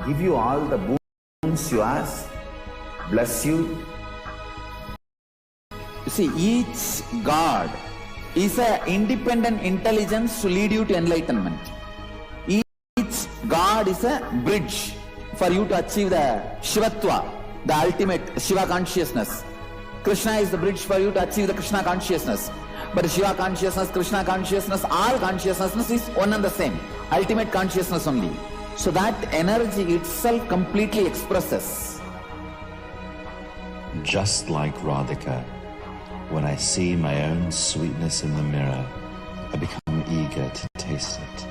give you all the boons you ask, bless you. You see, each God is an independent intelligence to lead you to enlightenment. Each God is a bridge for you to achieve the Shivatva, the ultimate Shiva consciousness. Krishna is the bridge for you to achieve the Krishna consciousness. But Shiva consciousness, Krishna consciousness, all consciousness is one and the same. Ultimate consciousness only. So that energy itself completely expresses. Just like Radhika, when I see my own sweetness in the mirror, I become eager to taste it.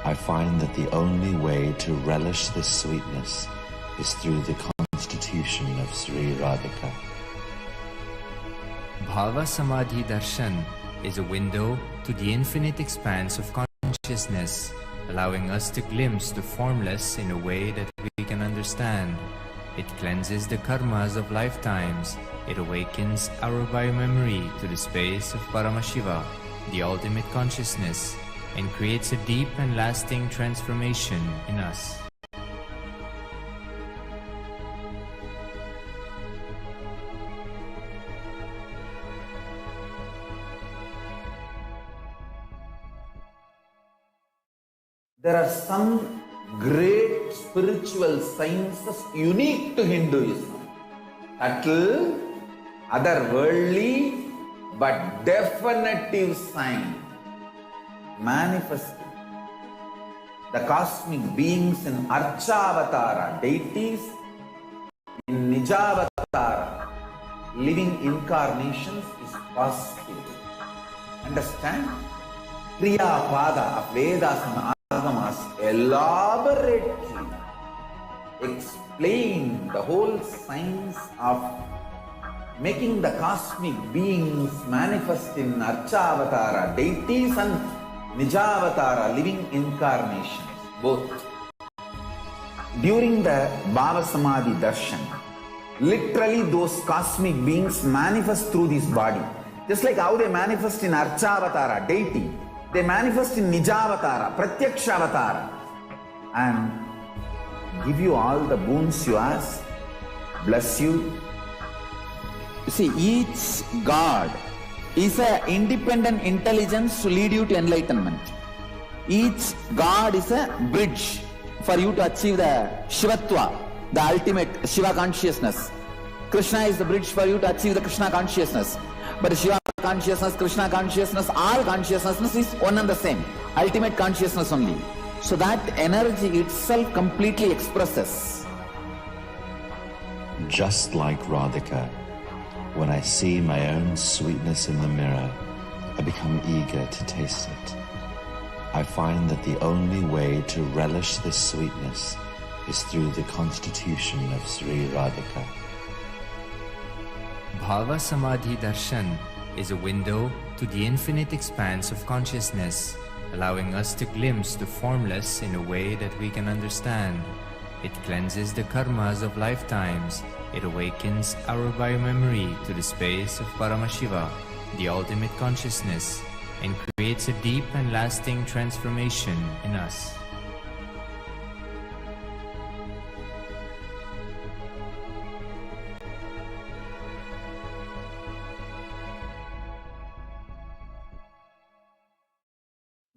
I find that the only way to relish this sweetness is through the constitution of Sri Radhika. Bhava Samadhi Darshan is a window to the infinite expanse of consciousness, allowing us to glimpse the formless in a way that we can understand. It cleanses the karmas of lifetimes. It awakens our biomemory to the space of Paramashiva, the ultimate consciousness, and creates a deep and lasting transformation in us. There are some great spiritual sciences unique to Hinduism. Subtle, otherworldly, but definitive sign. Manifesting the cosmic beings in Archavatara, deities in Nijavatara, living incarnations is possible. Understand? Kriya Pada of Vedas and Agamas elaborately explain the whole science of making the cosmic beings manifest in Archavatara, deities and Nijavatara, living incarnations, both. During the Bhava Samadhi Darshan, literally those cosmic beings manifest through this body. Just like how they manifest in Archavatara, deity, they manifest in Nijavatara, Pratyakshavatara, and give you all the boons you ask, bless you. You see, each God is an independent intelligence to lead you to enlightenment. Each God is a bridge for you to achieve the Shivatva, the ultimate Shiva consciousness. Krishna is the bridge for you to achieve the Krishna consciousness. But Shiva consciousness, Krishna consciousness, all consciousness is one and the same. Ultimate consciousness only. So that energy itself completely expresses. Just like Radhika, when I see my own sweetness in the mirror, I become eager to taste it. I find that the only way to relish this sweetness is through the constitution of Sri Radhika. Bhava Samadhi Darshan is a window to the infinite expanse of consciousness, allowing us to glimpse the formless in a way that we can understand. It cleanses the karmas of lifetimes. It awakens our biomemory to the space of Paramashiva, the ultimate consciousness, and creates a deep and lasting transformation in us.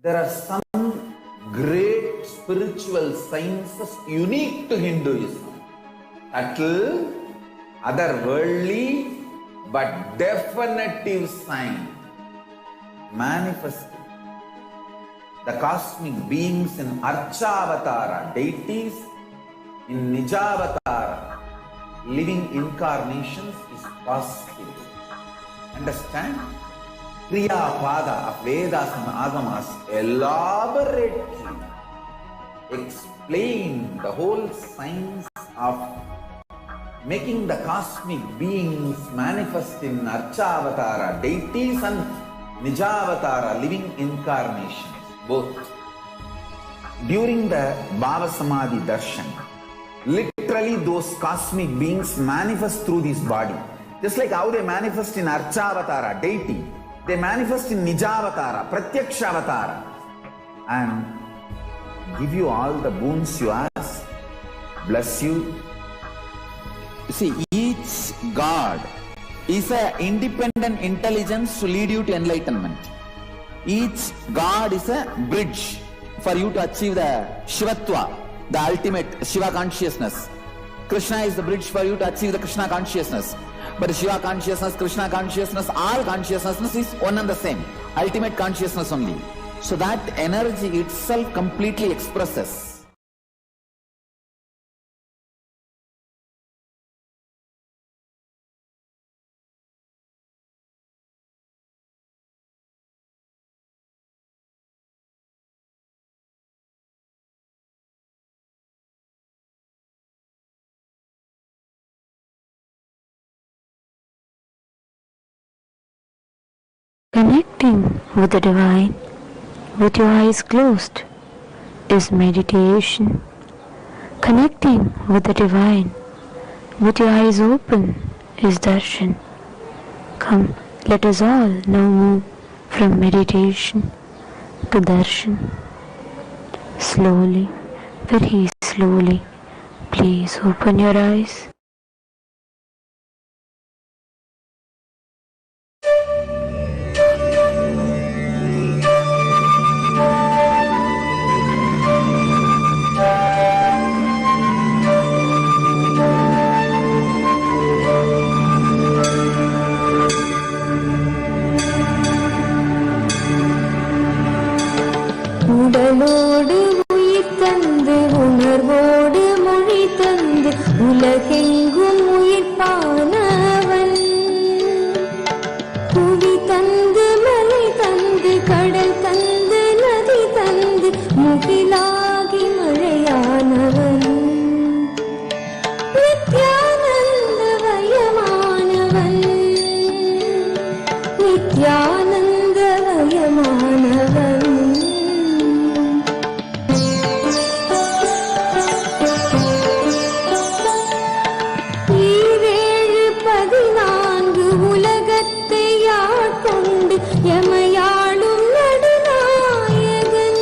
There are some great spiritual sciences unique to Hinduism. Subtle, otherworldly, but definitive sign. Manifesting the cosmic beings in Archavatara, deities in Nijavatara, living incarnations is possible. Understand? Kriya Pada of Vedas and Agamas elaborately explain the whole science of making the cosmic beings manifest in Archavatara, deities and Nijavatara, living incarnations, both. During the Bhava Samadhi Darshan, literally those cosmic beings manifest through this body. Just like how they manifest in Archavatara, deity, they manifest in Nijavatara, Pratyakshavatara, and give you all the boons you ask, bless you. You see, each God is an independent intelligence to lead you to enlightenment. Each God is a bridge for you to achieve the Shivatva, the ultimate Shiva consciousness. Krishna is the bridge for you to achieve the Krishna consciousness. But Shiva consciousness, Krishna consciousness, all consciousness is one and the same. Ultimate consciousness only. So that energy itself completely expresses. Connecting with the divine with your eyes closed is meditation. Connecting with the divine with your eyes open is darshan. Come, let us all now move from meditation to darshan. Slowly, very slowly, please open your eyes. உடலோடு உயிர் தந்து உணர்வோடு மொழி தந்து உலகெங்கும் உயிர்ப்பானவன் புவி தந்து மலை தந்து கடல் தந்து நதி தந்து முகிலாகி மழையானவன் நித்யானந்தவயமானவன் நித்யானந்தவயமானவன் எமையாளும் நடுநாயகன்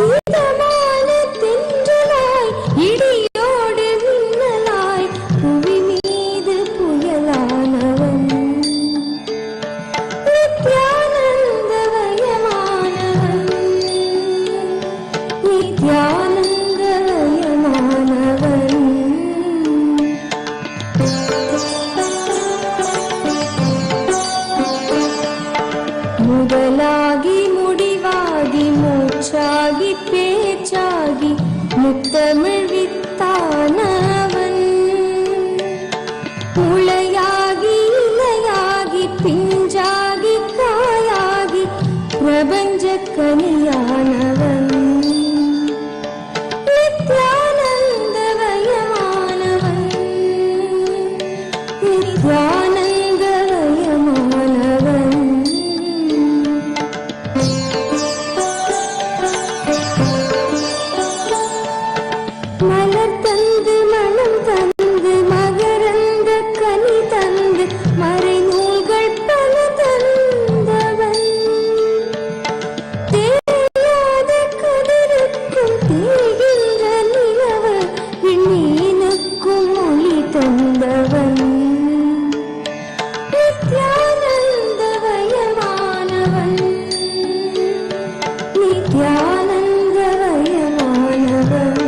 இதமான தென்றலாய் இடியோடு மின்னலாய் புவி மீது புயலானவன் நித்யானந்தவயமானவன் நித்யானந்தவயமானவன் முதலாகி முடிவாகி மூச்சாகி பேச்சாகி முத்தமிழ் வித்தானவன் முளையாகி இலையாகி பிஞ்சாகி காயாகி பிரபஞ்ச கனியானவன் நித்யானந்தவயமானவன் நித்யானந்தவயமானவன் மலர் தந்து மனம் தந்து மகரந்த கனி தந்து மறைநூல்கள் பல தந்தவன் தேயாத கதிருக்கும் தேகின்ற நிலவு விண்ணீனுக்கும் ஒளி தந்தவன் நித்யானந்தவயமானவன் நித்யானந்தவயமானவன்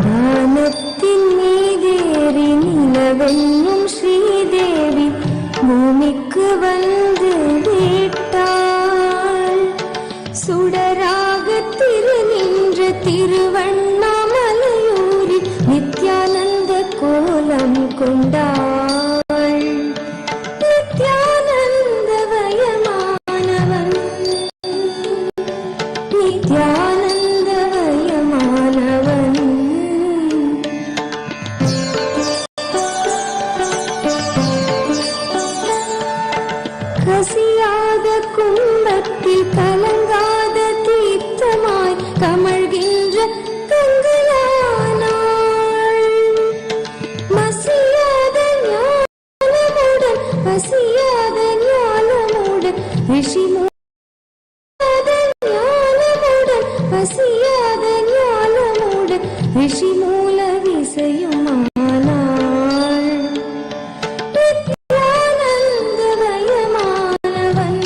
வானத்தின் மீதேறி நிலவென்னும் ஸ்ரீதேவி பூமிக்கு வந்து விட்டாள் சுடராக திருநின்ற திருவண்ணாமலையூரில் நித்யானந்த கோலம் கொண்டாள் நித்யானந்தவயமானவன் நித்யானந்தவயமானவன் கசியாத கும்பத்தில் கலங்காத தீர்த்தமாய் கமழ்கின்ற கங்கையானாள் மசியாத ஞானமுடன் பசியாத ஞானமுடன் ரிஷி ஞானமுடன் பசியாத ஞானமுடன் ரிஷி மூல விசையுமானாள் நித்யானந்தவயமானவன்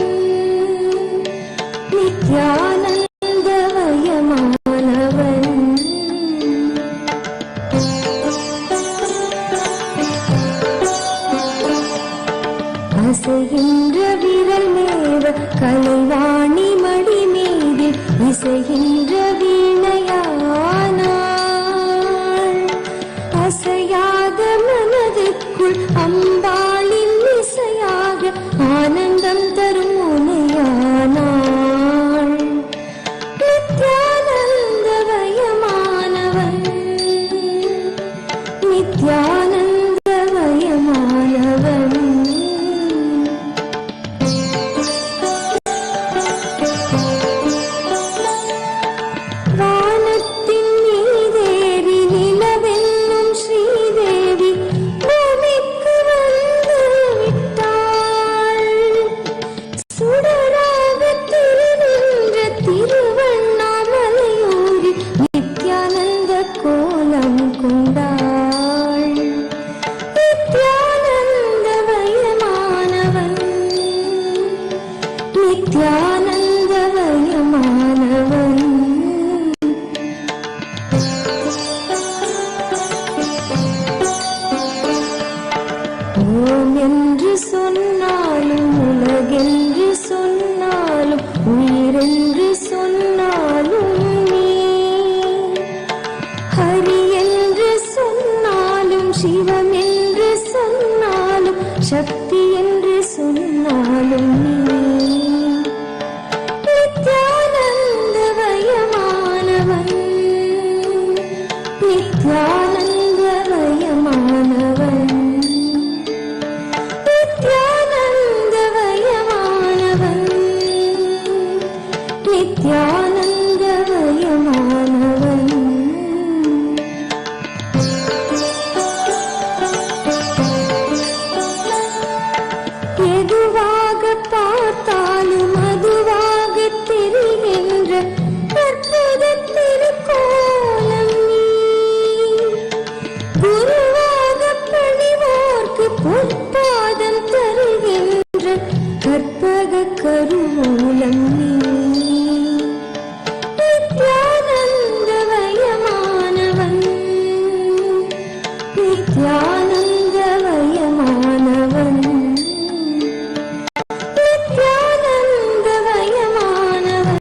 நித்யானந்தவயமானவன் கலைவாணி மடி மீது இசைகின்ற வீணையானாள். அசையாத மனதுக்குள் அம்பாளின் இசையாக ஆனந்தம் தரும் முனையானாள். நித்யானந்தமயமானவன், நித்யானந்தமயமானவன். வானத்தின் மீதேறி நிலவென்னும் ஸ்ரீதேவி பூமிக்கு வந்து விட்டாள். சுடராக திருநின்ற திருவண்ணாமலையூரில் நித்யானந்த கோலம் கொண்டாள். நித்யானந்தமயமானவன், நித்யானந்தமயமானவன். ஓம் என்று சொன்னாலும் உலகென்று சொன்னாலும் உயிரென்று சொன்னாலும் நீ, ஹரி என்று சொன்னாலும் சிவம் என்று சொன்னாலும் சக்தி என்று சொன்னாலும் நீ. நித்யானந்தமயமானவன், நித்யானந்தமயமானவன். நித்யானந்தமயமானவன், நித்யானந்தமயமானவன். எதுவாக பார்த்தாலும் அதுவாக தெரிகின்ற அற்புத திருக்கோலம் நீ. குருவாக பணிவோர்க்கு பொற்பாதம் தருகின்ற கற்பக கருவூலம் நீ. நித்யானந்தமயமானவன், நித்யானந்தமயமானவன். நித்யானந்தமயமானவன்,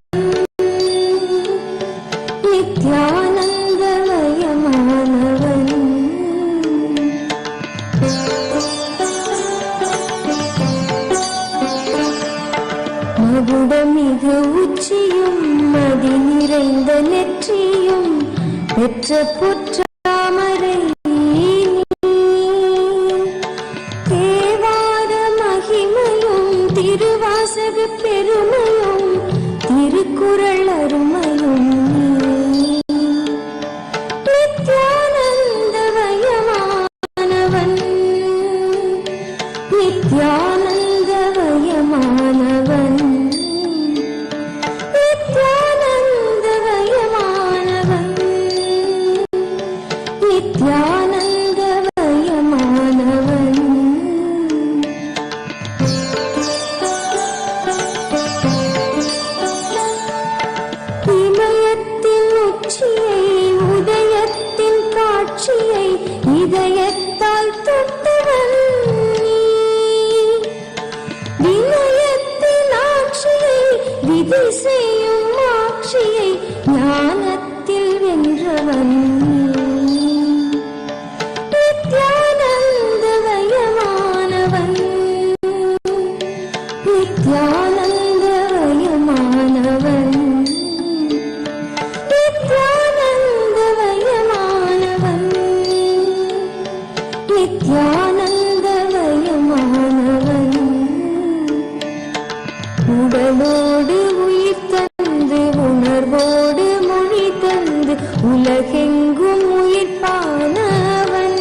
நித்யானந்தமயமானவன். மகுடமிகு உச்சியும் மதி நிறைந்த நெற்றியும் பெற்ற பொற்றாமரை நீ. தேவார மகிமையும் திருவாசக பெருமையும் திருக்குறள் அருமையும் நீ. நித்யானந்தமயமானவன், நித்யானந்தமயமானவன். நித்யானந்தமயமானவன், நித்யானந்தமயமானவன். இமயத்தின் உச்சியை உதயத்தின் காட்சியை இதயத்தால் தொட்டவன் நீ. வினயத்தின் ஆட்சியை விதி செய்யும் ஆட்சியை ஞானத்தில் வென்றவன் நீ. நித்யானந்தமயமானவன், நித்யானந்தமயமானவன். நித்யானந்தமயமானவன், நித்யானந்தமயமானவன். உடலோடு உயிர் தந்து உணர்வோடு மொழி தந்து உலகெங்கும் உயிர்ப்பானவன்.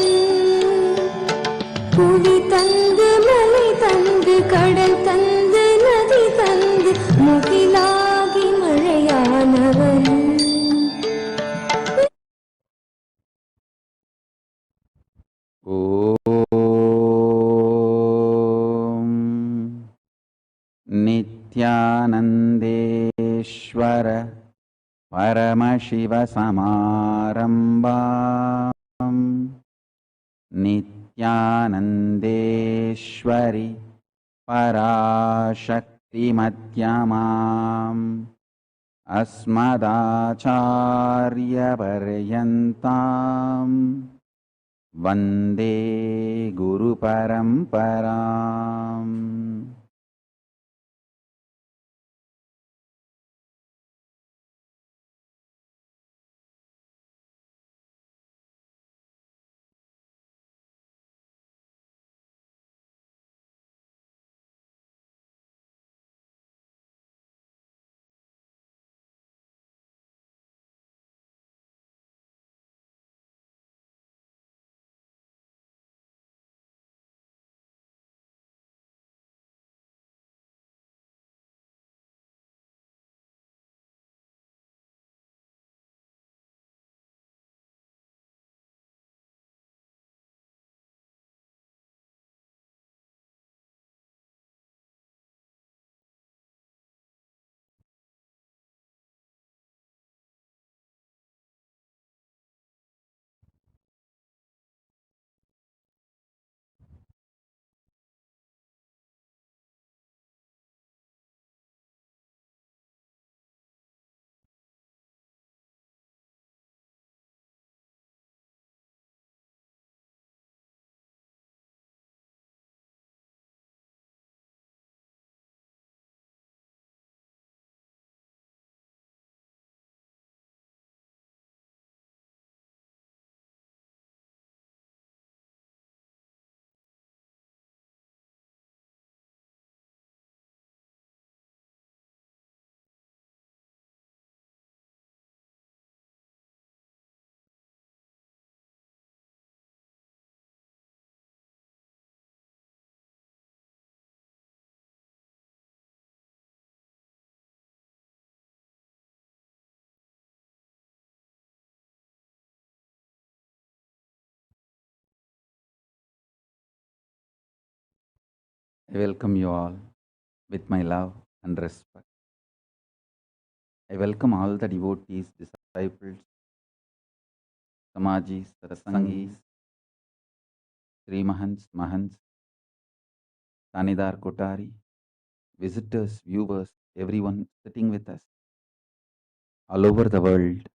புவி தந்து மலை தந்து கடல் தந்து நதி தந்து முகிலாகி மழையானவன். ஓம் நித்யானந்தேஸ்வர பரமசிவ சமாரம்பாம் நித்யானந்தேஸ்வரி பராசக்தி श्रीमद्यामाम् अस्मदाचार्यपर्यन्ताम् वन्दे गुरुपरम्पराम्. I welcome you all with my love and respect. I welcome all the devotees, disciples, Samajis, Satsangis, Sri Mahants, Mahants, Tanidar Kotari, visitors, viewers, everyone sitting with us all over the world.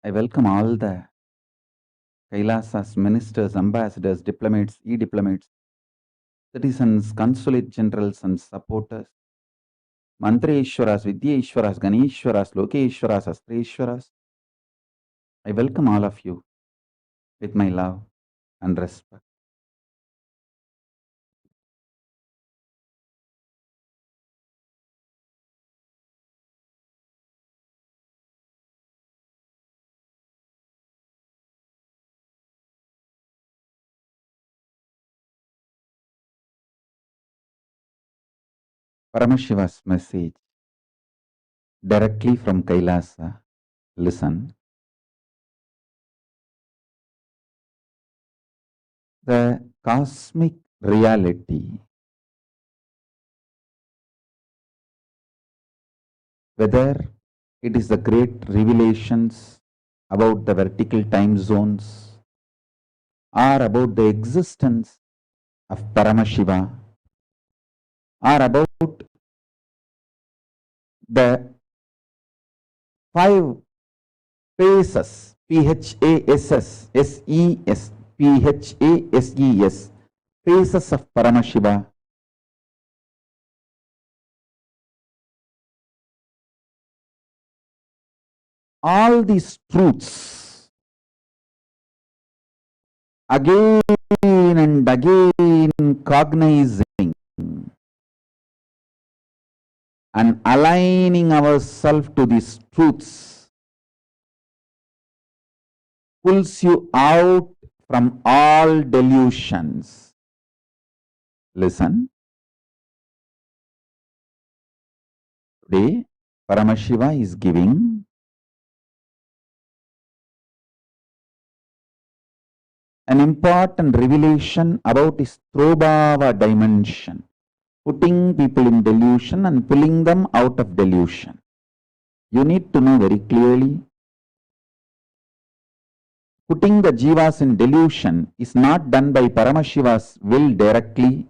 I welcome all the KAILASA's ministers, ambassadors, diplomats, e-diplomats, citizens, consulate generals and supporters, Mantreshwaras, Vidyeshwaras, Ganeshwaras, Lokeshwaras, Astreshwaras. I welcome all of you with my love and respect. Paramashiva's message directly from Kailasa. Listen. The cosmic reality, whether it is the great revelations about the vertical time zones or about the existence of Paramashiva or about the 5 phases, PHASS, SES, PHASES, phases of Paramashiva. All these truths again and again cognizing and aligning ourselves to these truths pulls you out from all delusions. Listen. Today, Paramashiva is giving an important revelation about his Throbhava dimension, putting people in delusion and pulling them out of delusion. You need to know very clearly putting the jivas in delusion is not done by Paramashiva's will directly.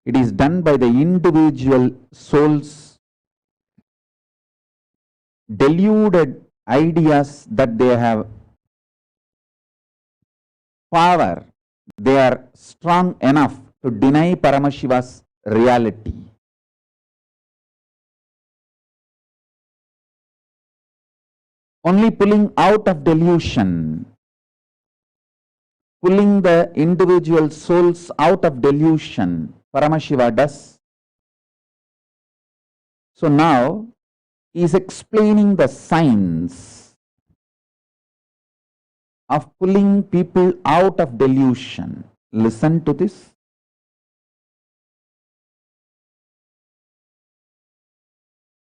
It is done by the individual soul's deluded ideas that they have power. They are strong enough to deny Paramashiva's reality. Only pulling out of delusion, pulling the individual souls out of delusion, Paramashiva does. So now he is explaining the science of pulling people out of delusion. Listen to this.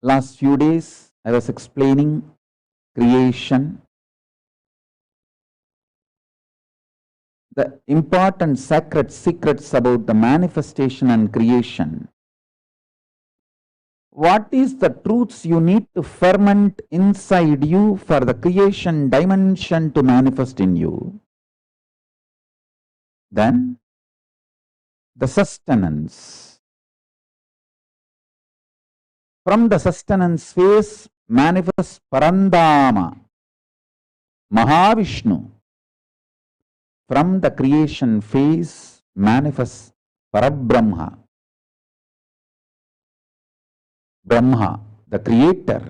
Last few days I was explaining creation, the important sacred secrets about the manifestation and creation. What is the truths you need to ferment inside you for the creation dimension to manifest in you? Then the sustenance. From the sustenance phase manifests Parandama, Mahavishnu. From the creation phase manifests Parabrahma, Brahma, the creator.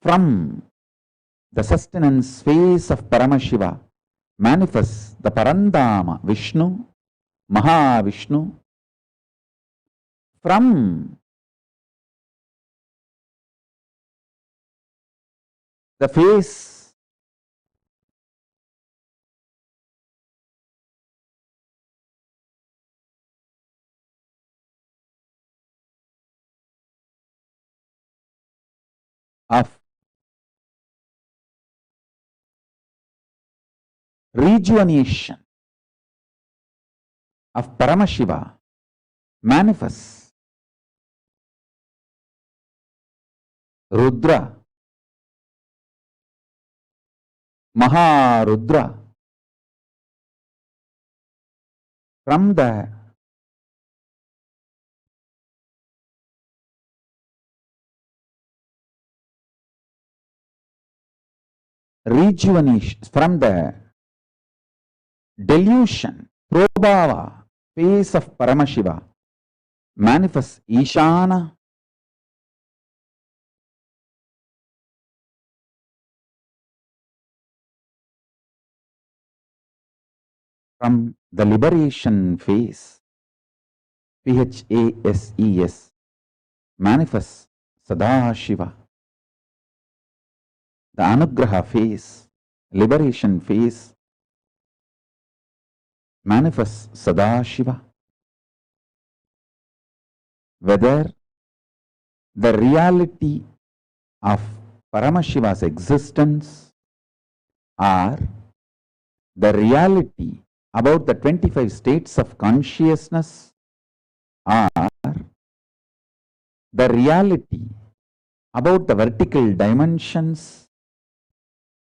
From the sustenance phase of Paramashiva manifests the Parandama, Vishnu, Mahavishnu. From the phase of rejuvenation of Paramashiva manifests Rudra, Maharudra. From the rejuvenation, from the delusion, Prabhava phase of Paramashiva manifests Ishana. From the liberation phase, PHASES, manifests Sadashiva. The Anugraha phase, liberation phase, manifests Sadashiva. Whether the reality of Paramashiva's existence or the reality about the 25 states of consciousness or the reality about the vertical dimensions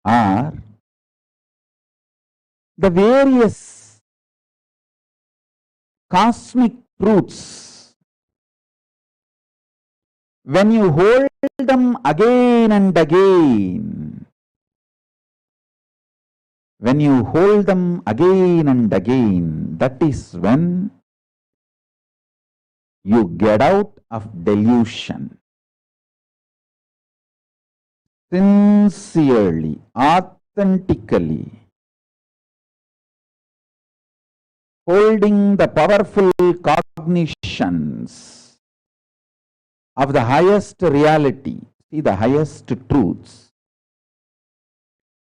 or the various cosmic truths, when you hold them again and again, when you hold them again and again, that is when you get out of delusion. Sincerely, authentically, holding the powerful cognitions of the highest reality, see the highest truths,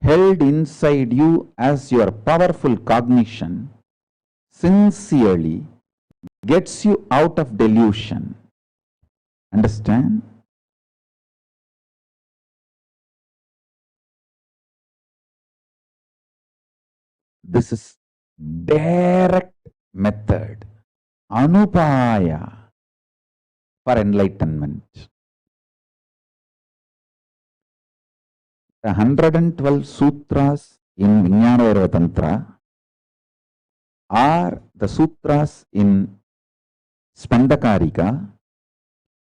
held inside you as your powerful cognition, sincerely gets you out of delusion. Understand? This is direct method, anupaya for enlightenment. The 112 sutras in Vijnana Tantra, or the sutras in Spandakarika,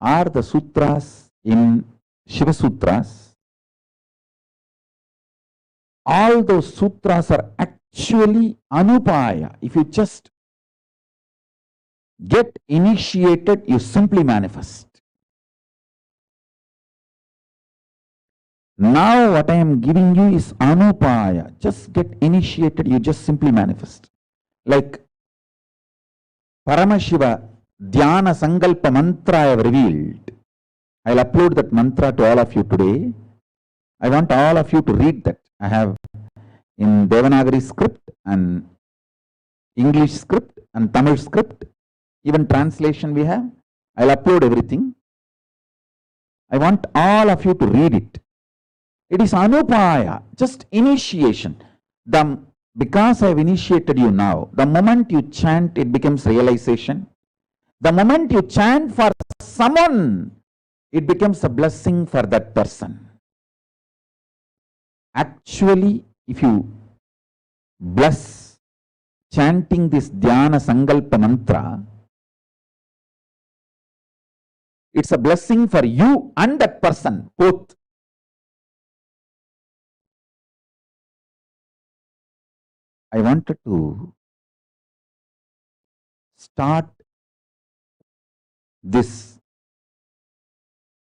or the sutras in Shiva Sutras, all those sutras are actually anupaya. If you just get initiated, you simply manifest. Now what I am giving you is anupaya. Just get initiated, you just simply manifest. Like Paramashiva Dhyana Sankalpa mantra I have revealed. I will upload that mantra to all of you today. I want all of you to read that. I have in Devanagari script and English script and Tamil script, even translation we have. I will upload everything. I want all of you to read it. It is anupaya, just initiation. Because I have initiated you now, the moment you chant, it becomes realization. The moment you chant for someone, it becomes a blessing for that person. Actually, if you bless chanting this Dhyana Sankalpa mantra, it's a blessing for you and that person, both. I wanted to start this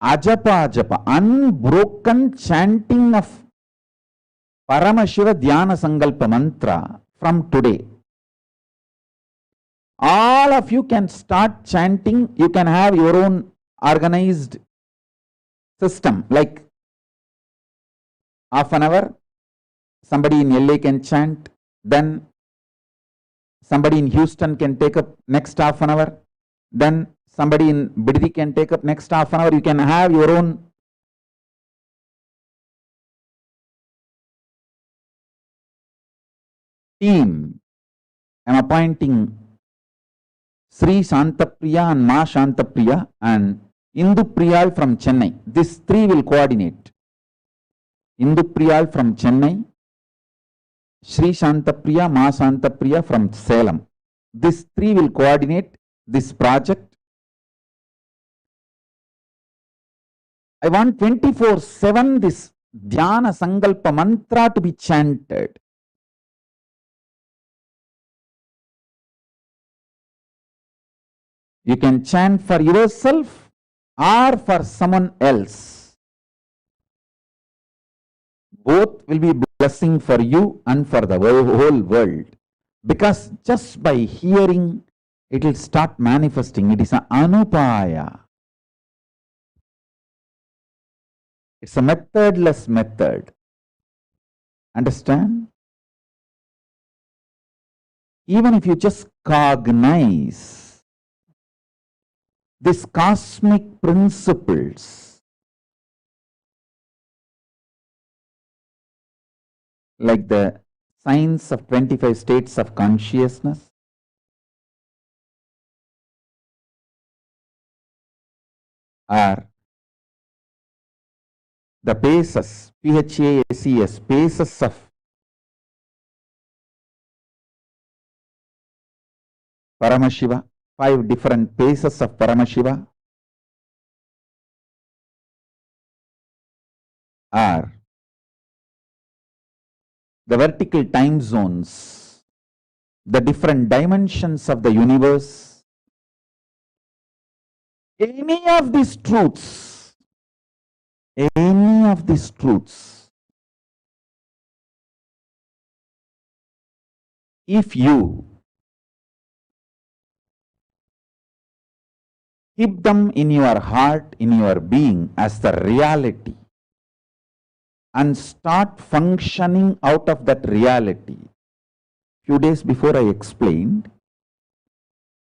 ajapa, unbroken chanting of Paramashiva Dhyana Sankalpa mantra from today. All of you can start chanting. You can have your own organized system, like half an hour, somebody in LA can chant, then somebody in Houston can take up next half an hour, then somebody in Biddi can take up next half an hour. You can have your own team. I am appointing Sri Shantapriya and Ma Shantapriya and Indu Priyal from Chennai. These three will coordinate. Indu Priyal from Chennai, Sri Shantapriya, Ma Shantapriya from Salem. These three will coordinate this project. I want 24/7 this Dhyana Sankalpa mantra to be chanted. You can chant for yourself or for someone else. Both will be blessing for you and for the whole world. Because just by hearing, it will start manifesting. It is an anupaya. It's a methodless method. Understand? Even if you just cognize these cosmic principles, like the science of 25 states of consciousness, or the PACES, PHACES, PACES of Paramashiva, 5 different PACES of Paramashiva, are the vertical time zones, the different dimensions of the universe. Any of these truths, if you keep them in your heart, in your being as the reality, and start functioning out of that reality. Few days before I explained,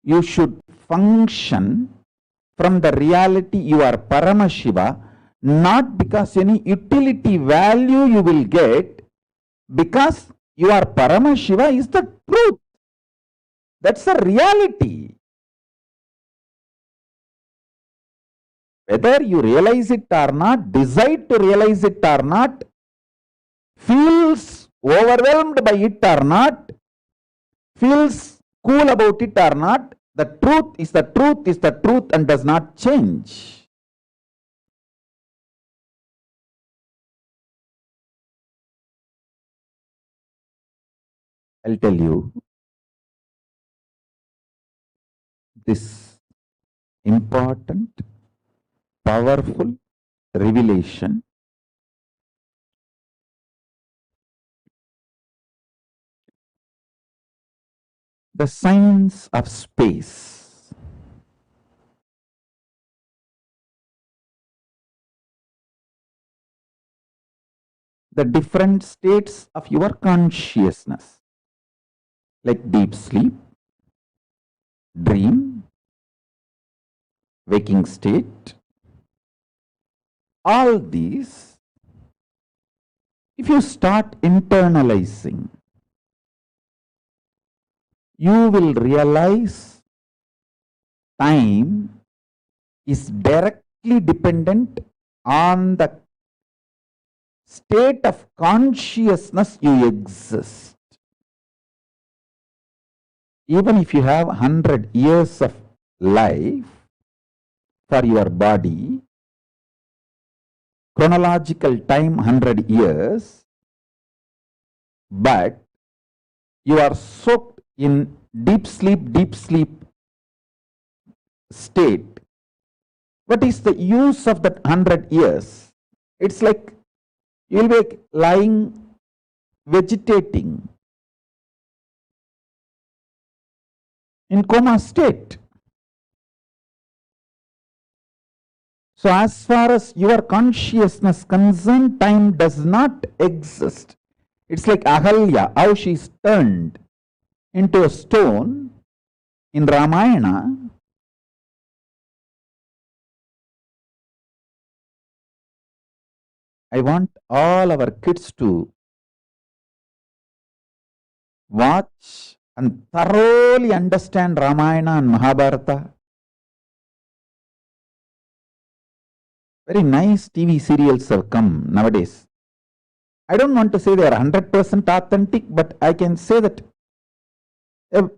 you should function from the reality you are Paramashiva, not because any utility value you will get, because you are Paramashiva is the truth. That's the reality. Whether you realize it or not, decide to realize it or not, feels overwhelmed by it or not, feels cool about it or not, the truth is the truth is the truth and does not change. I'll tell you this important, powerful revelation. The science of space. The different states of your consciousness, like deep sleep, dream, waking state, all these, if you start internalizing, you will realize time is directly dependent on the state of consciousness you exist. Even if you have 100 years of life for your body, chronological time 100 years, but you are soaked in deep sleep state. What is the use of that 100 years? It's like you will be lying, vegetating in coma state. So as far as your consciousness concerned, time does not exist. It's like Ahalya, how she is turned into a stone in Ramayana. I want all our kids to watch and thoroughly understand Ramayana and Mahabharata. Very nice TV serials have come nowadays. I don't want to say they are 100% authentic, but I can say that a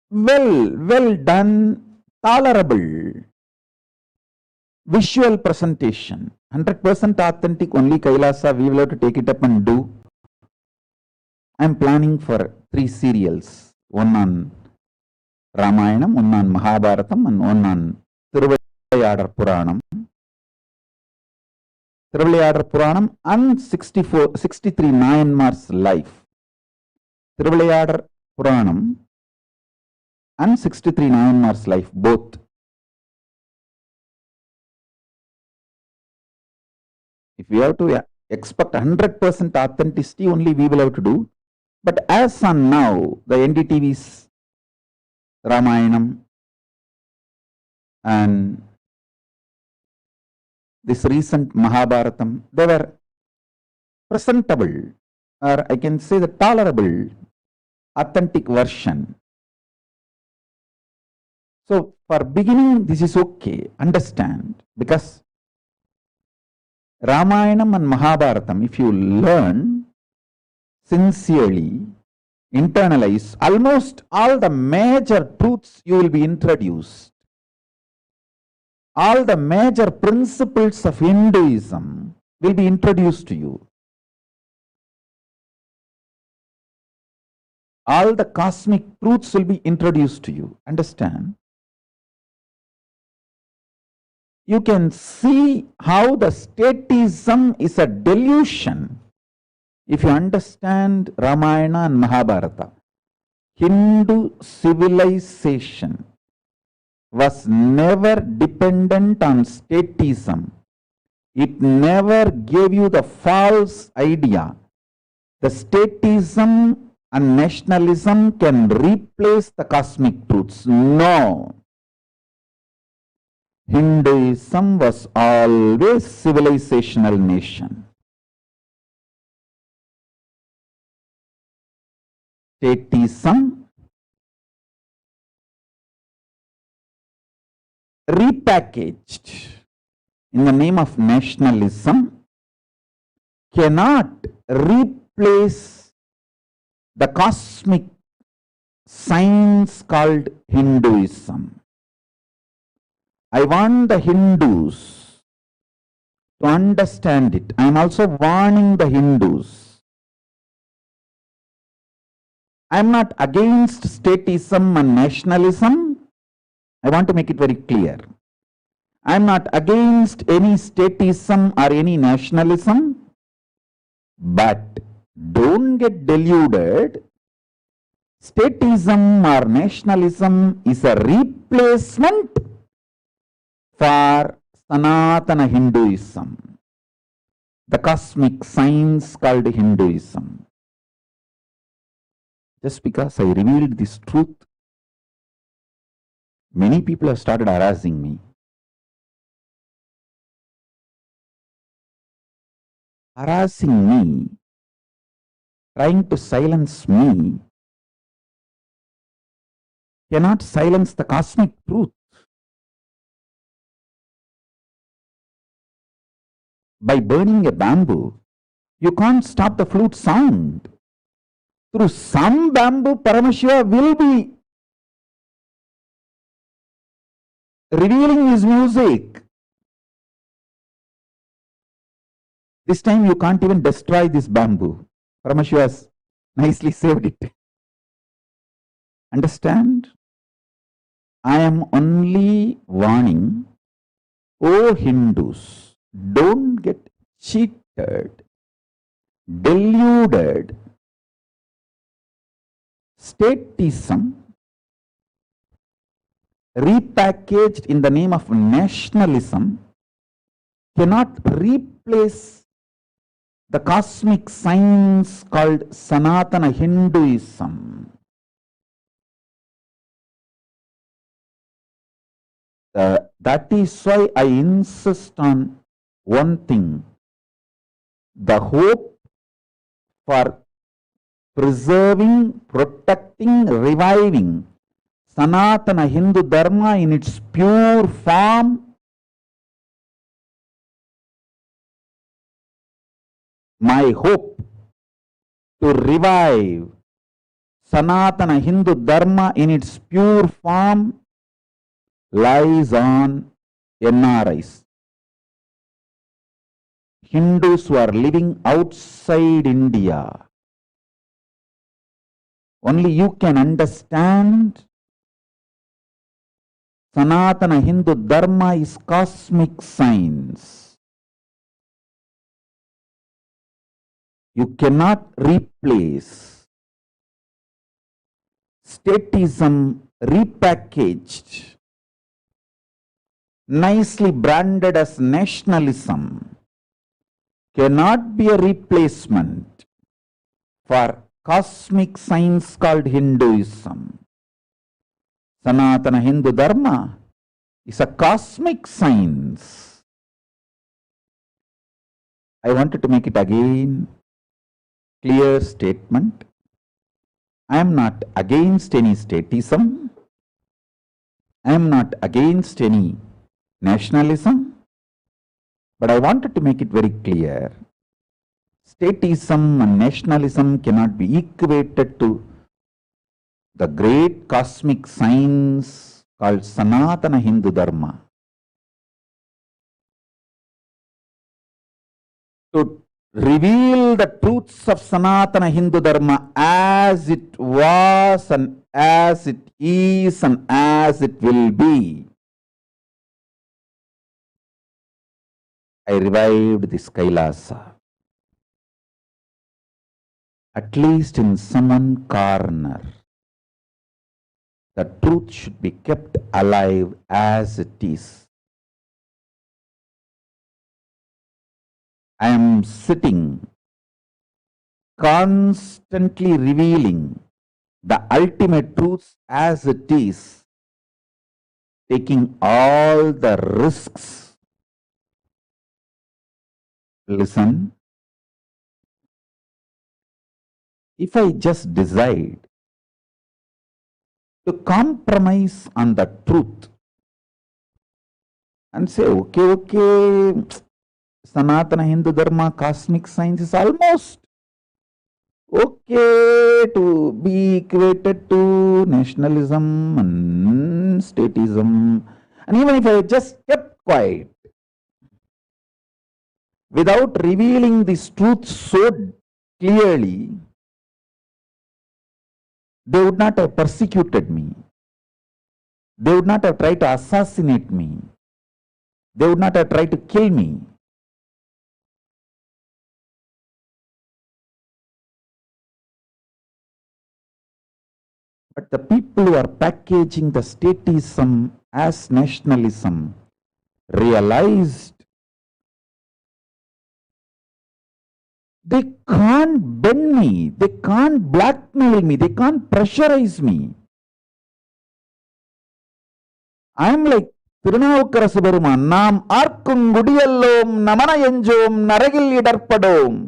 well done, tolerable visual presentation. 100% authentic, only Kailasa, we will have to take it up and do. I am planning for 3 serials, one on Ramayanam, one on Mahabharatam, and one on Thiruvilayadar Puranam. Thiruvilayadar Puranam and 63 Nayanmar's life. Thiruvilayadar Puranam and 63 Nayanmar's life, both. If we have to expect 100% authenticity, only we will have to do. But as on now, the NDTV's Ramayanam and this recent Mahabharatam, they were presentable, or I can say the tolerable, authentic version. So for beginning, this is okay, understand, because Ramayanam and Mahabharatam, if you learn sincerely, internalize, almost all the major truths you will be introduced. All the major principles of Hinduism will be introduced to you. All the cosmic truths will be introduced to you. Understand? You can see how the statism is a delusion if you understand Ramayana and Mahabharata. Hindu civilization was never dependent on statism. It never gave you the false idea. The statism and nationalism can replace the cosmic truths. No. Hinduism was always civilizational nation. Statism repackaged in the name of nationalism cannot replace the cosmic science called Hinduism. I want the Hindus to understand it. I am also warning the Hindus. I am not against statism and nationalism. I want to make it very clear. I am not against any statism or any nationalism, but don't get deluded. Statism or nationalism is a replacement for Sanatana Hinduism, the cosmic science called Hinduism. Just because I revealed this truth, many people have started harassing me. Harassing me, trying to silence me, cannot silence the cosmic truth. By burning a bamboo, you can't stop the flute sound. Through some bamboo, Paramashiva will be revealing his music. This time you can't even destroy this bamboo. Paramashiva has nicely saved it. Understand? I am only warning, O Hindus, don't get cheated, deluded. Statism repackaged in the name of nationalism cannot replace the cosmic science called Sanatana Hinduism. That is why I insist on one thing: the hope for preserving, protecting, reviving Sanatana Hindu Dharma in its pure form. My hope to revive Sanatana Hindu Dharma in its pure form lies on NRIs. Hindus who are living outside India. Only you can understand Sanatana Hindu Dharma is cosmic science. You cannot replace statism repackaged, nicely branded as nationalism, cannot be a replacement for cosmic science called Hinduism. Sanatana Hindu Dharma is a cosmic science. I wanted to make it again clear statement. I am not against any statism. I am not against any nationalism. But I wanted to make it very clear. Statism and nationalism cannot be equated to the great cosmic science called Sanatana Hindu Dharma. To reveal the truths of Sanatana Hindu Dharma as it was and as it is and as it will be, I revived this KAILASA. At least in some one corner, the truth should be kept alive as it is. I am sitting, constantly revealing the ultimate truths as it is, taking all the risks. Listen, if I just decide to compromise on the truth and say, okay, Sanatana Hindu Dharma, cosmic science is almost okay to be equated to nationalism and statism. And even if I just kept quiet, without revealing this truth so clearly, they would not have persecuted me. They would not have tried to assassinate me. They would not have tried to kill me. But the people who are packaging the statism as nationalism realized they can't bend me, they can't blackmail me, they can't pressurize me. I'm like Thirunavukkarasu பெருமான், நாம் ஆர்க்கும் குடியல்லோம் நமன எஞ்சோம் நரகில் இடர்படோம்.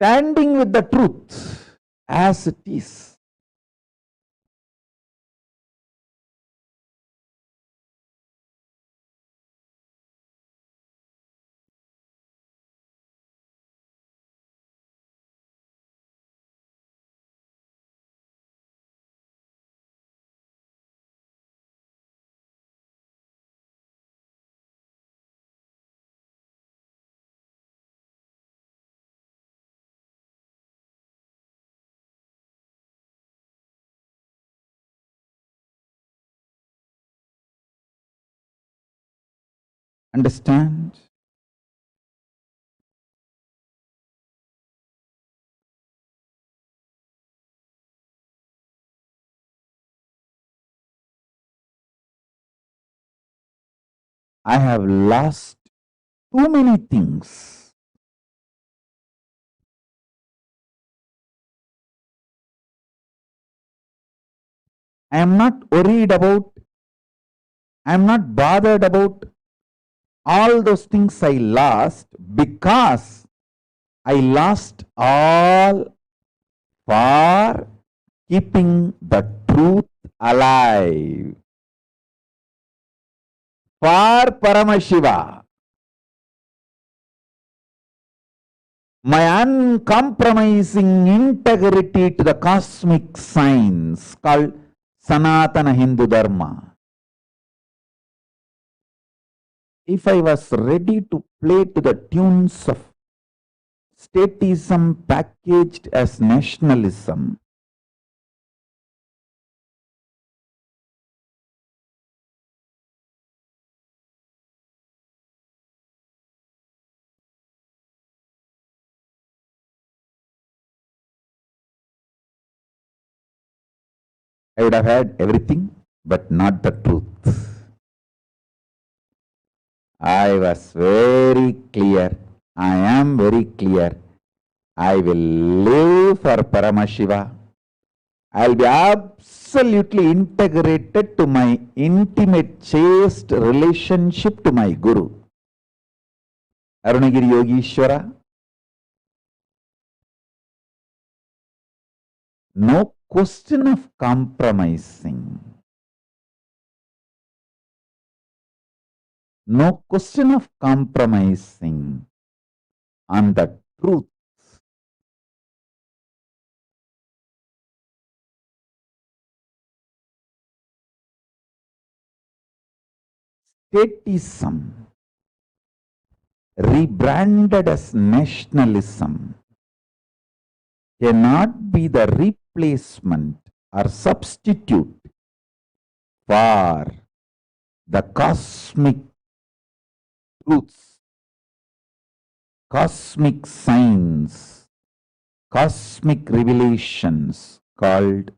Standing with the truth as it is. Understand? I have lost too many things. I am not worried about, I am not bothered about all those things I lost, because I lost all for keeping the truth alive. For Paramashiva, my uncompromising integrity to the cosmic science called Sanatana Hindu Dharma. If I was ready to play to the tunes of statism packaged as nationalism, I would have had everything, but not the truth. I was very clear. I am very clear. I will live for Paramashiva. I will be absolutely integrated to my intimate, chaste relationship to my Guru, Arunagiri Yogishwara. No question of compromising. No question of compromising on the truth. Statism, rebranded as nationalism, cannot be the replacement or substitute for the cosmic truths, cosmic science, cosmic revelations called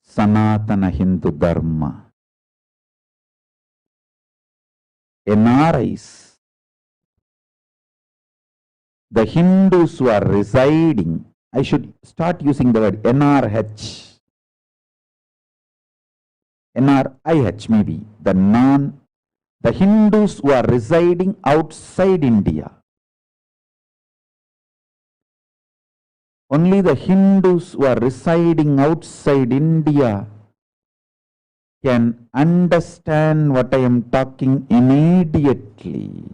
Sanatana Hindu Dharma. NRIs, the Hindus who are residing, I should start using the word NRH, NRIH maybe, the Hindus who are residing outside India. Only the Hindus who are residing outside India can understand what I am talking immediately.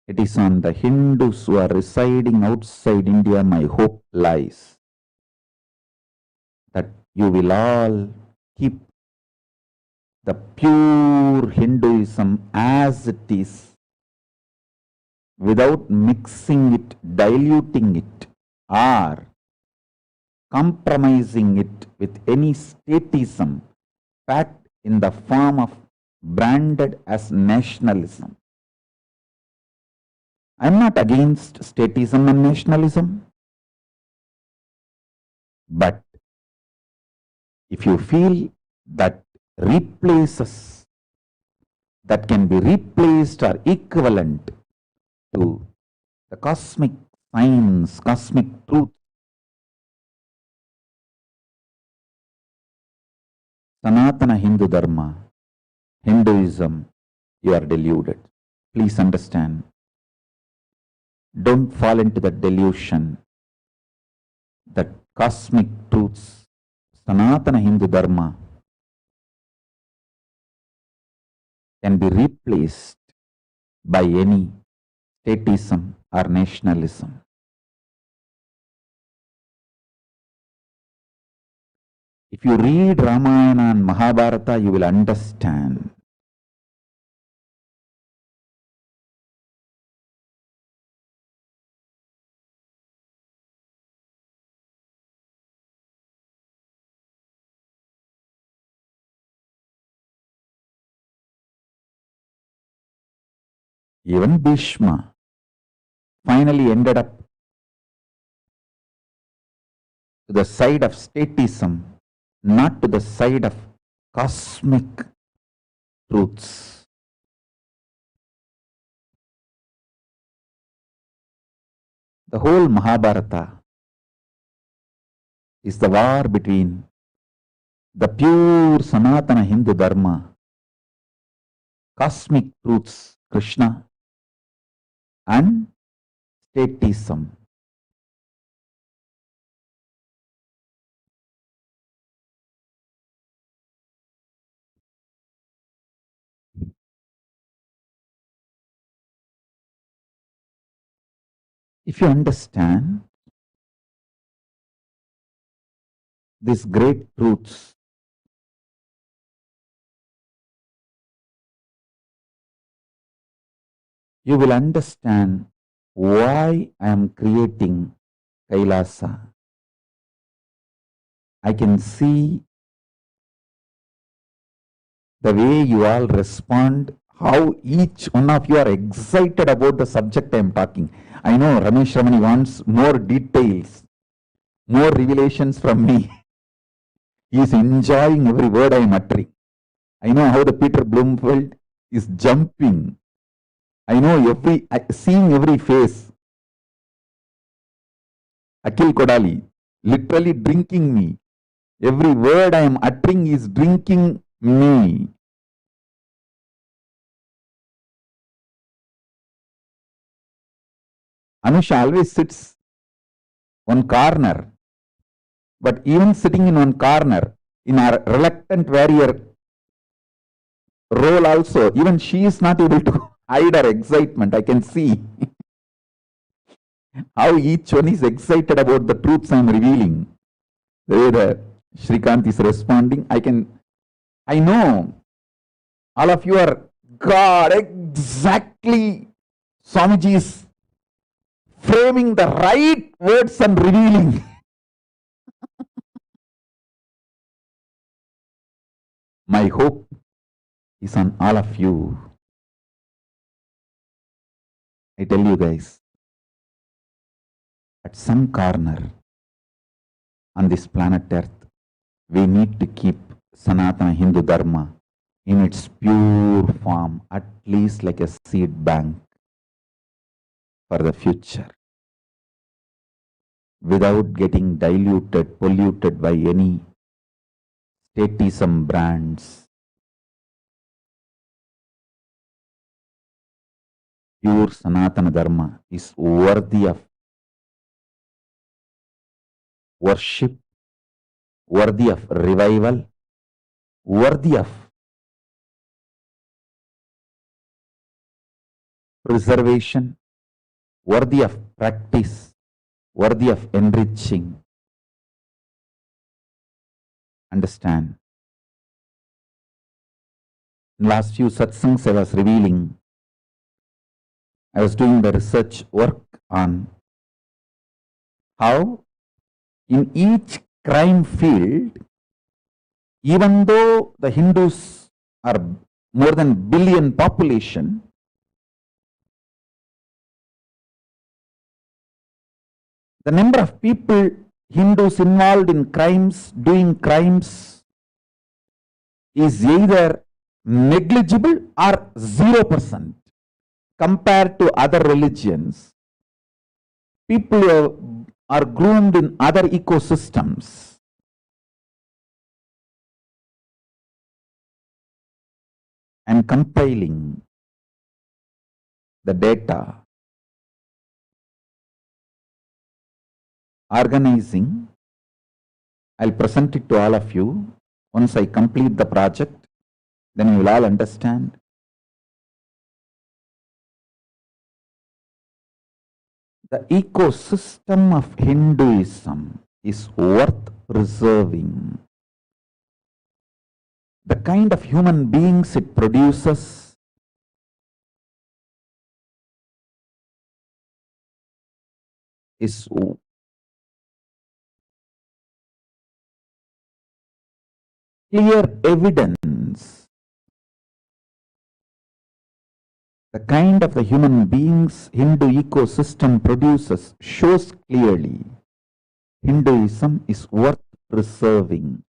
It is on the Hindus who are residing outside India my hope lies. That you will all keep the pure Hinduism as it is, without mixing it, diluting it, or compromising it with any statism packed in the form of branded as nationalism. I am not against statism and nationalism, but if you feel that replaces, that can be replaced or equivalent to the cosmic science, cosmic truth, Sanatana Hindu Dharma, Hinduism, you are deluded. Please understand. Don't fall into the delusion that cosmic truths, Sanatana Hindu Dharma, can be replaced by any statism or nationalism. If you read Ramayana and Mahabharata, you will understand. Even Bhishma finally ended up to the side of statism, not to the side of cosmic truths. The whole Mahabharata is the war between the pure Sanatana Hindu Dharma, cosmic truths, Krishna, and statism. If you understand these great truths, you will understand why I am creating Kailasa. I can see the way you all respond, how each one of you are excited about the subject I am talking. I know Ramesh Ramani wants more details, more revelations from me. He is enjoying every word I am uttering. I know how the Peter Bloomfield is jumping. I know seeing every face. Akhil Kodali, literally drinking me. Every word I am uttering is drinking me. Anusha always sits one corner, but even sitting in one corner, in our reluctant warrior role also, even she is not able to hide her excitement. I can see how each one is excited about the truths I am revealing. The way the Shrikant is responding, I know all of you are, God, exactly Swamiji is framing the right words and revealing. My hope is on all of you. I tell you guys, at some corner on this planet Earth, we need to keep Sanatana Hindu Dharma in its pure form, at least like a seed bank for the future, without getting diluted, polluted by any statism brands. Pure Sanatana Dharma is worthy of worship worthy of revival, worthy of preservation, worthy of practice, worthy of enriching. Understand? In last few satsangs I was revealing, I was doing the research work on how in each crime field, even though the Hindus are more than billion population, the number of people, Hindus involved in crimes, doing crimes, is either negligible or 0% compared to other religions. People who are groomed in other ecosystems. And compiling the data, organizing, I'll present it to all of you. Once I complete the project, then you will all understand. The ecosystem of Hinduism is worth preserving. The kind of human beings it produces is clear evidence. The kind of the human beings Hindu ecosystem produces shows clearly Hinduism is worth preserving,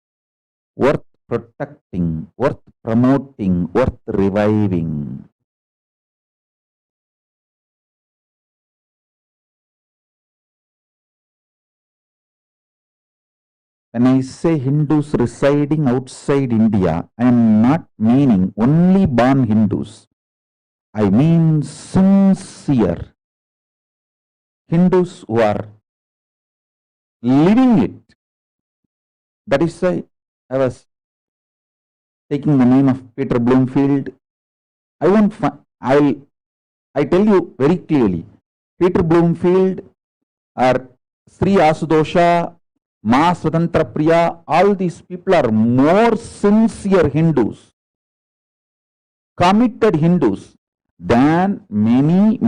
worth protecting, worth promoting, worth reviving. When I say Hindus residing outside India, I am not meaning only born Hindus. I mean sincere Hindus who are living it. That is why I was taking the name of Peter Bloomfield. I tell you very clearly, Peter Bloomfield or Sri Asudosha, Ma Swatantra Priya, all these people are more sincere Hindus, committed Hindus than many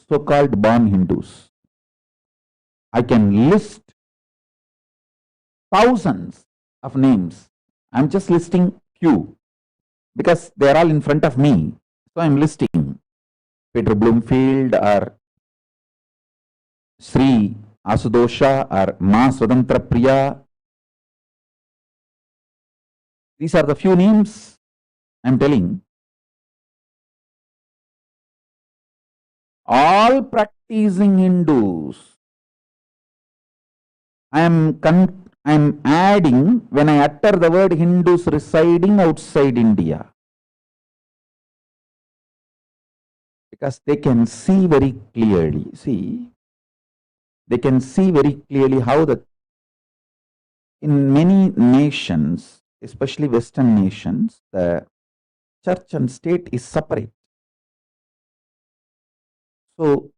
so-called born Hindus. I can list thousands of names. I'm just listing few because they're all in front of me. So I'm listing Peter Bloomfield or Sri Asudosha or Ma Swatantra Priya. These are the few names I'm telling. All practicing Hindus. I'm adding when I utter the word Hindus residing outside India. Because they can see very clearly. They can see very clearly how in many nations, especially Western nations, the church and state is separate. So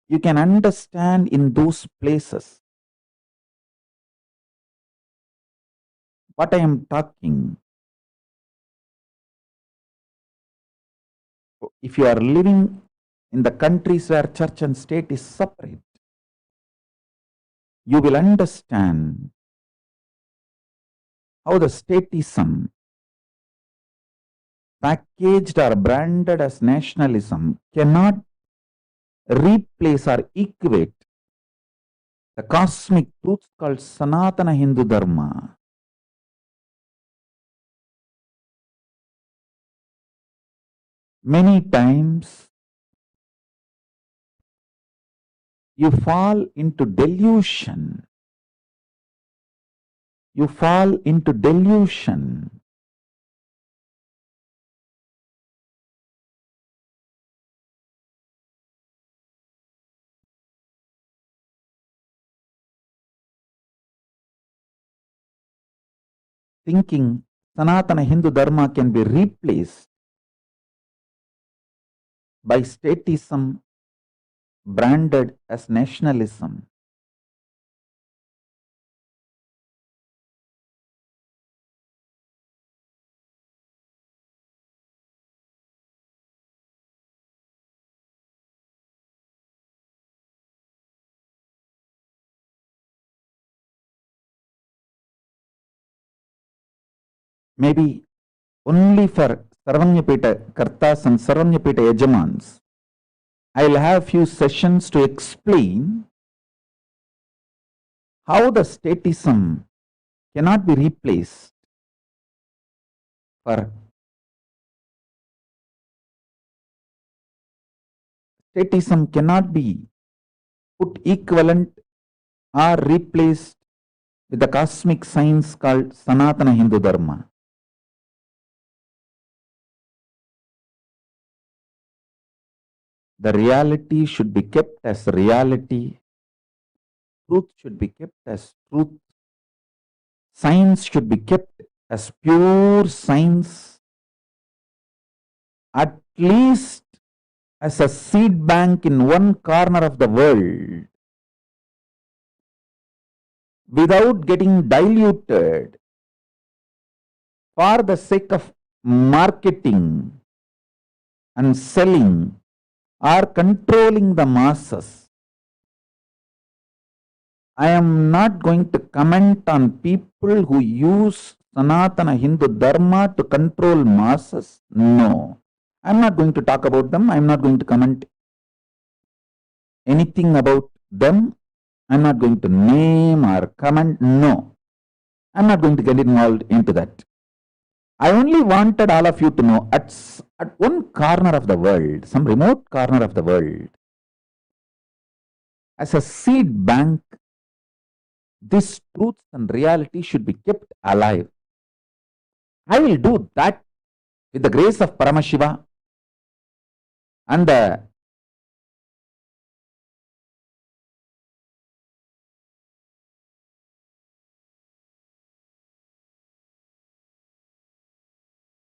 you can understand in those places what I am talking. If you are living in the countries where church and state is separate, you will understand how the statism, packaged or branded as nationalism, cannot replace or equate the cosmic truth called Sanatana Hindu Dharma. Many times you fall into delusion. You fall into delusion. thinking Sanatana Hindu Dharma can be replaced by statism branded as nationalism. Maybe only for Sarvanyapeta Kartas and Sarvanyapeta Yajamans, I'll have few sessions to explain how the statism cannot be replaced for statism cannot be put equivalent or replaced with the cosmic science called Sanatana Hindu Dharma. The reality should be kept as reality. Truth should be kept as truth. Science should be kept as pure science. At least as a seed bank in one corner of the world, without getting diluted for the sake of marketing and selling or controlling the masses. I am not going to comment on people who use Sanatana Hindu Dharma to control masses. No. I am not going to talk about them. I am not going to comment anything about them. I am not going to name or comment. No. I am not going to get involved into that. I only wanted all of you to know at one corner of the world, some remote corner of the world, as a seed bank, this truth and reality should be kept alive. I will do that with the grace of Paramashiva and the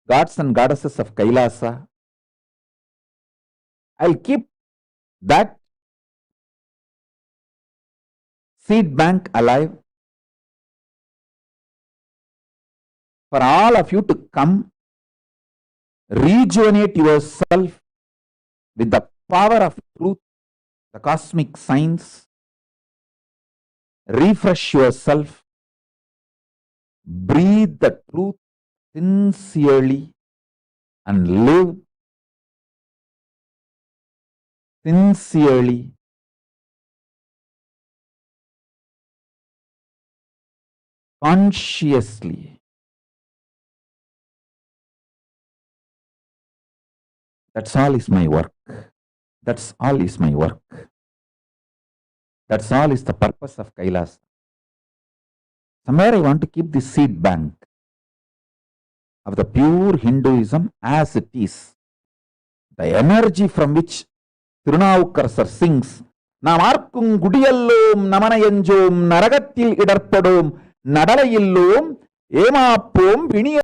gods and goddesses of KAILASA. I'll keep that seed bank alive for all of you to come, rejuvenate yourself with the power of truth, the cosmic science, refresh yourself, breathe the truth sincerely and live sincerely, consciously. That's all is my work. That's all is my work. That's all is the purpose of Kailasa. Somewhere I want to keep the seed bank of the pure Hinduism as it is. The energy from which Tirunavukkarasar sings, நாம் ஆர்க்கும் குடியல்லோம் நமனையஞ்சோம் நரகத்தில் இடர்ப்படோம் நடலையில்லோம் ஏமாப்போம் விணிய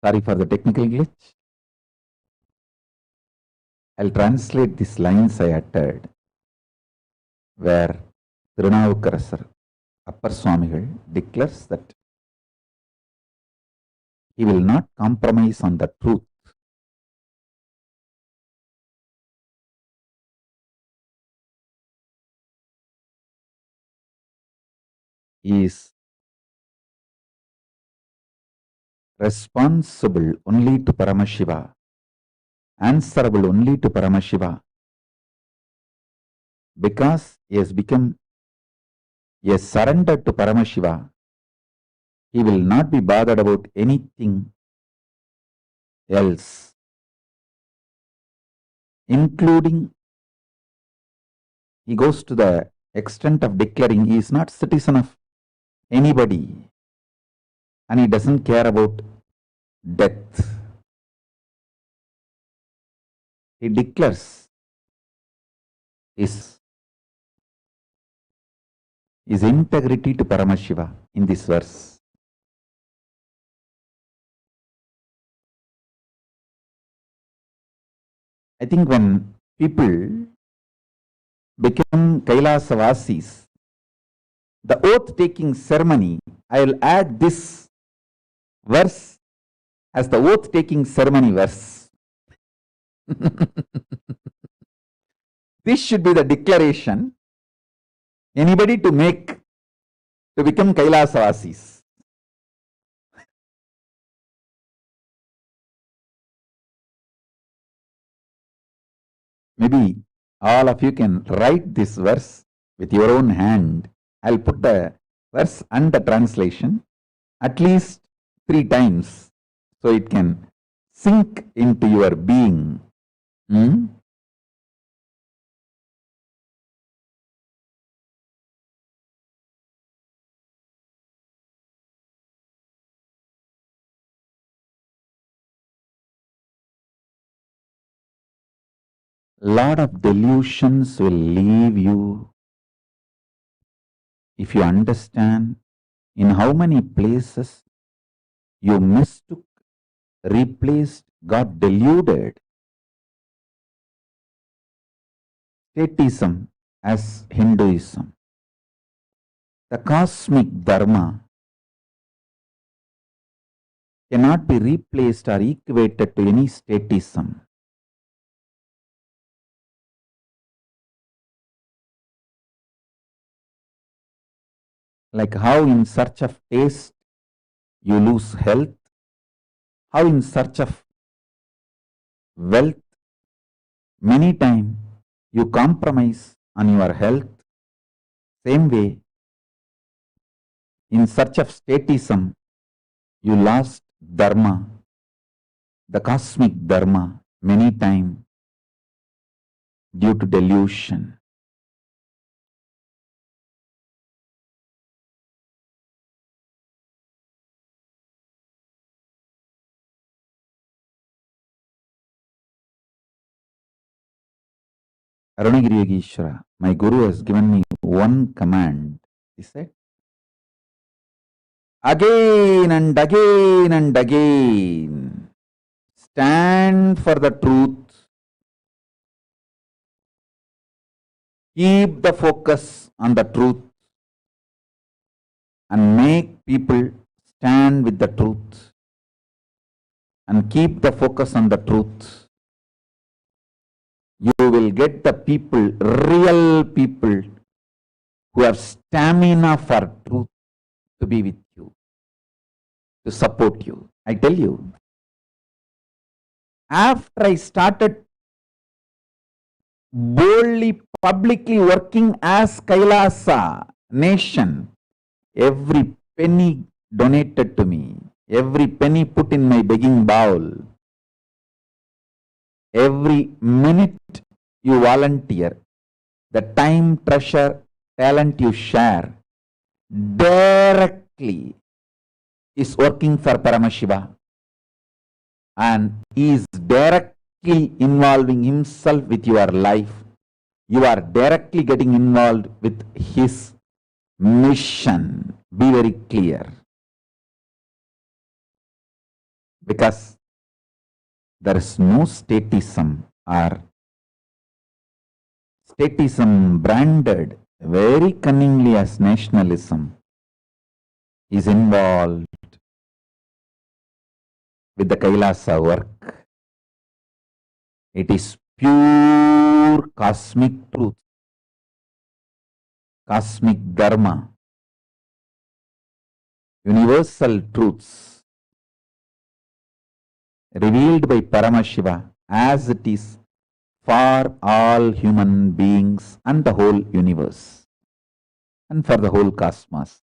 Sorry for the technical glitch. I'll translate these lines I uttered, where Tirunavukarasar, Appar Swamigal, declares that he will not compromise on the truth. He is responsible only to Paramashiva, answerable only to Paramashiva, because he has become a surrender to Paramashiva. He will not be bothered about anything else, including he goes to the extent of declaring he is not citizen of anybody and he doesn't care about death. He declares his integrity to Paramashiva in this verse. I think when people become Kailasa Vasis, the oath-taking ceremony, I will add this verse as the oath-taking ceremony verse. This should be the declaration anybody to make to become Kailasa Vasis. Maybe all of you can write this verse with your own hand. I'll put the verse and the translation at least 3 times so it can sink into your being. Lot of delusions will leave you if you understand in how many places you mistook, replaced, got deluded statism as Hinduism. The cosmic dharma cannot be replaced or equated to any statism. Like how in search of taste you lose health, how in search of wealth many times you compromise on your health. Same way, in search of statism you lost dharma, the cosmic dharma, many times due to delusion. Arunagiri Yogeshwara, my Guru has given me one command. He said, again and again and again, stand for the truth. Keep the focus on the truth and make people stand with the truth and keep the focus on the truth. You will get the people, real people who have stamina for truth to be with you, to support you. I tell you, after I started boldly, publicly working as Kailasa nation, every penny donated to me, every penny put in my begging bowl, every minute you volunteer, the time, treasure, talent you share, directly is working for Paramashiva. And he is directly involving himself with your life. You are directly getting involved with his mission. Be very clear. because there is no statism or statism branded very cunningly as nationalism is involved with the Kailasa work. It is pure cosmic truth, cosmic dharma, universal truths revealed by Paramashiva as it is for all human beings and the whole universe and for the whole cosmos.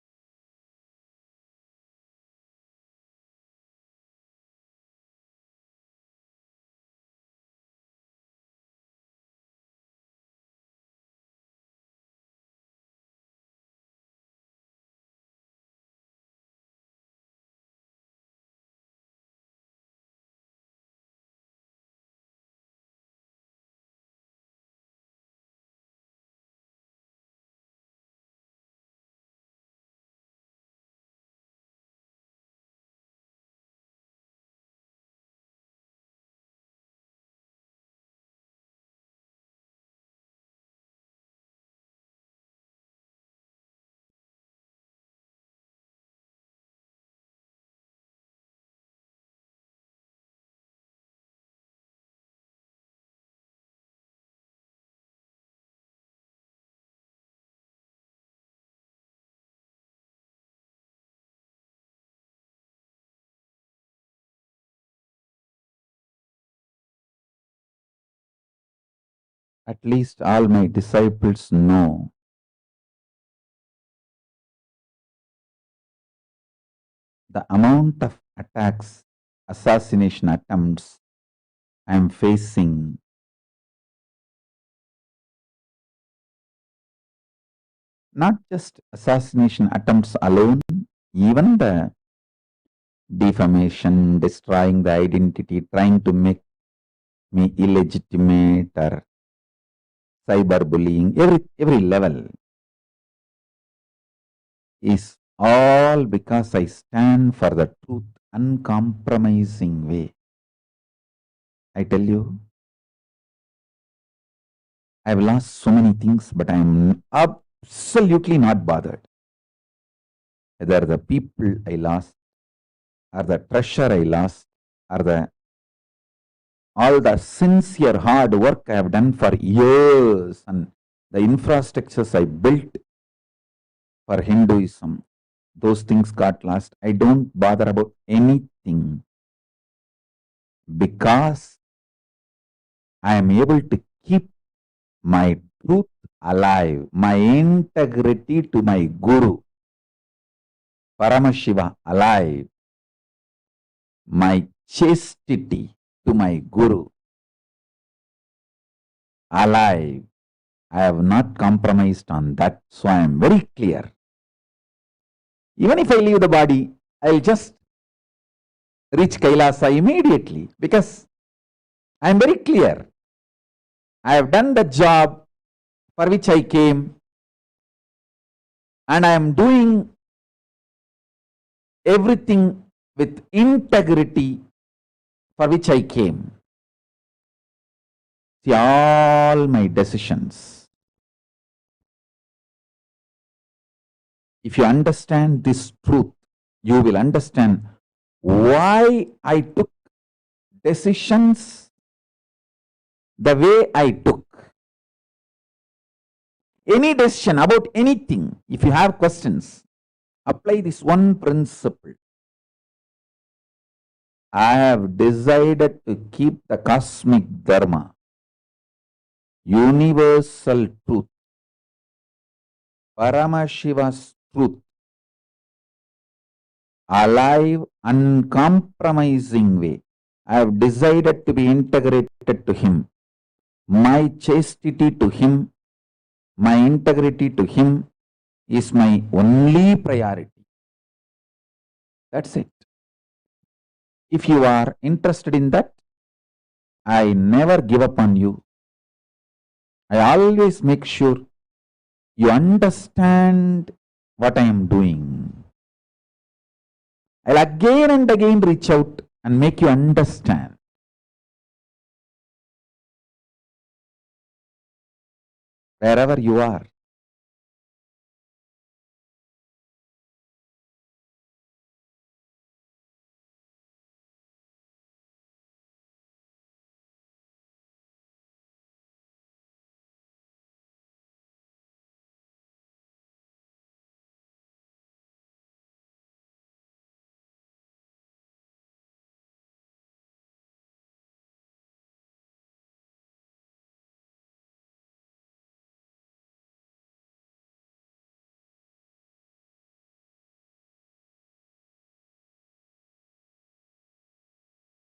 At least all my disciples know the amount of attacks, assassination attempts I am facing. Not just assassination attempts alone, even the defamation, destroying the identity, trying to make me illegitimate or cyberbullying, every level is all because I stand for the truth, uncompromising way. I tell you, I've lost so many things, but I'm absolutely not bothered. Whether the people I lost, or the treasure I lost, or all the sincere hard work I have done for years, and the infrastructures I built for Hinduism, those things got lost. I don't bother about anything because I am able to keep my truth alive, my integrity to my Guru, Paramashiva alive, my chastity to my Guru alive. I have not compromised on that, so I am very clear. Even if I leave the body, I will just reach Kailasa immediately because I am very clear. I have done the job for which I came, and I am doing everything with integrity for which I came. See, all my decisions, if you understand this truth, you will understand why I took decisions the way I took. Any decision about anything, if you have questions, apply this one principle. I have decided to keep the cosmic dharma, universal truth, Paramashiva's truth, alive, uncompromising way. I have decided to be integrated to Him. My chastity to Him, my integrity to Him is my only priority. That's it. If you are interested in that, I never give up on you. I always make sure you understand what I am doing. I'll again and again reach out and make you understand. Wherever you are.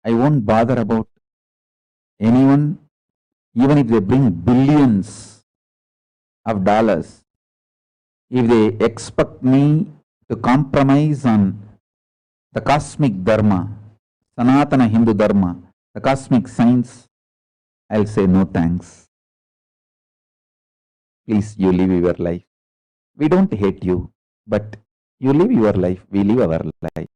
I won't bother about anyone, even if they bring billions of dollars. If they expect me to compromise on the cosmic dharma, Sanatana Hindu dharma, the cosmic science, I'll say no thanks. Please, you live your life. We don't hate you, but you live your life, we live our life.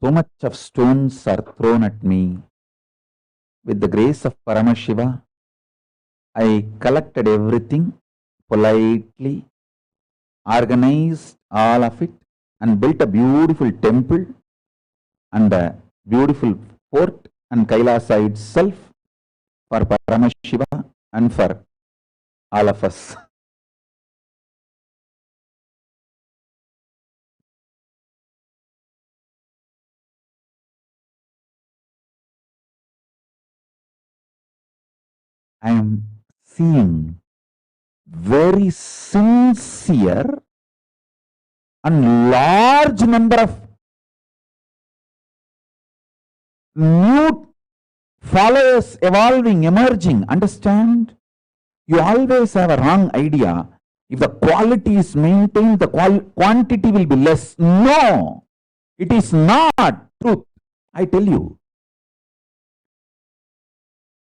So much of stones are thrown at me. With the grace of Paramashiva, I collected everything politely, organized all of it, and built a beautiful temple and a beautiful fort and Kailasa itself for Paramashiva and for all of us. I am seeing very sincere and large number of new followers evolving, emerging. Understand? You always have a wrong idea. If the quality is maintained, the quantity will be less. No, it is not truth. I tell you.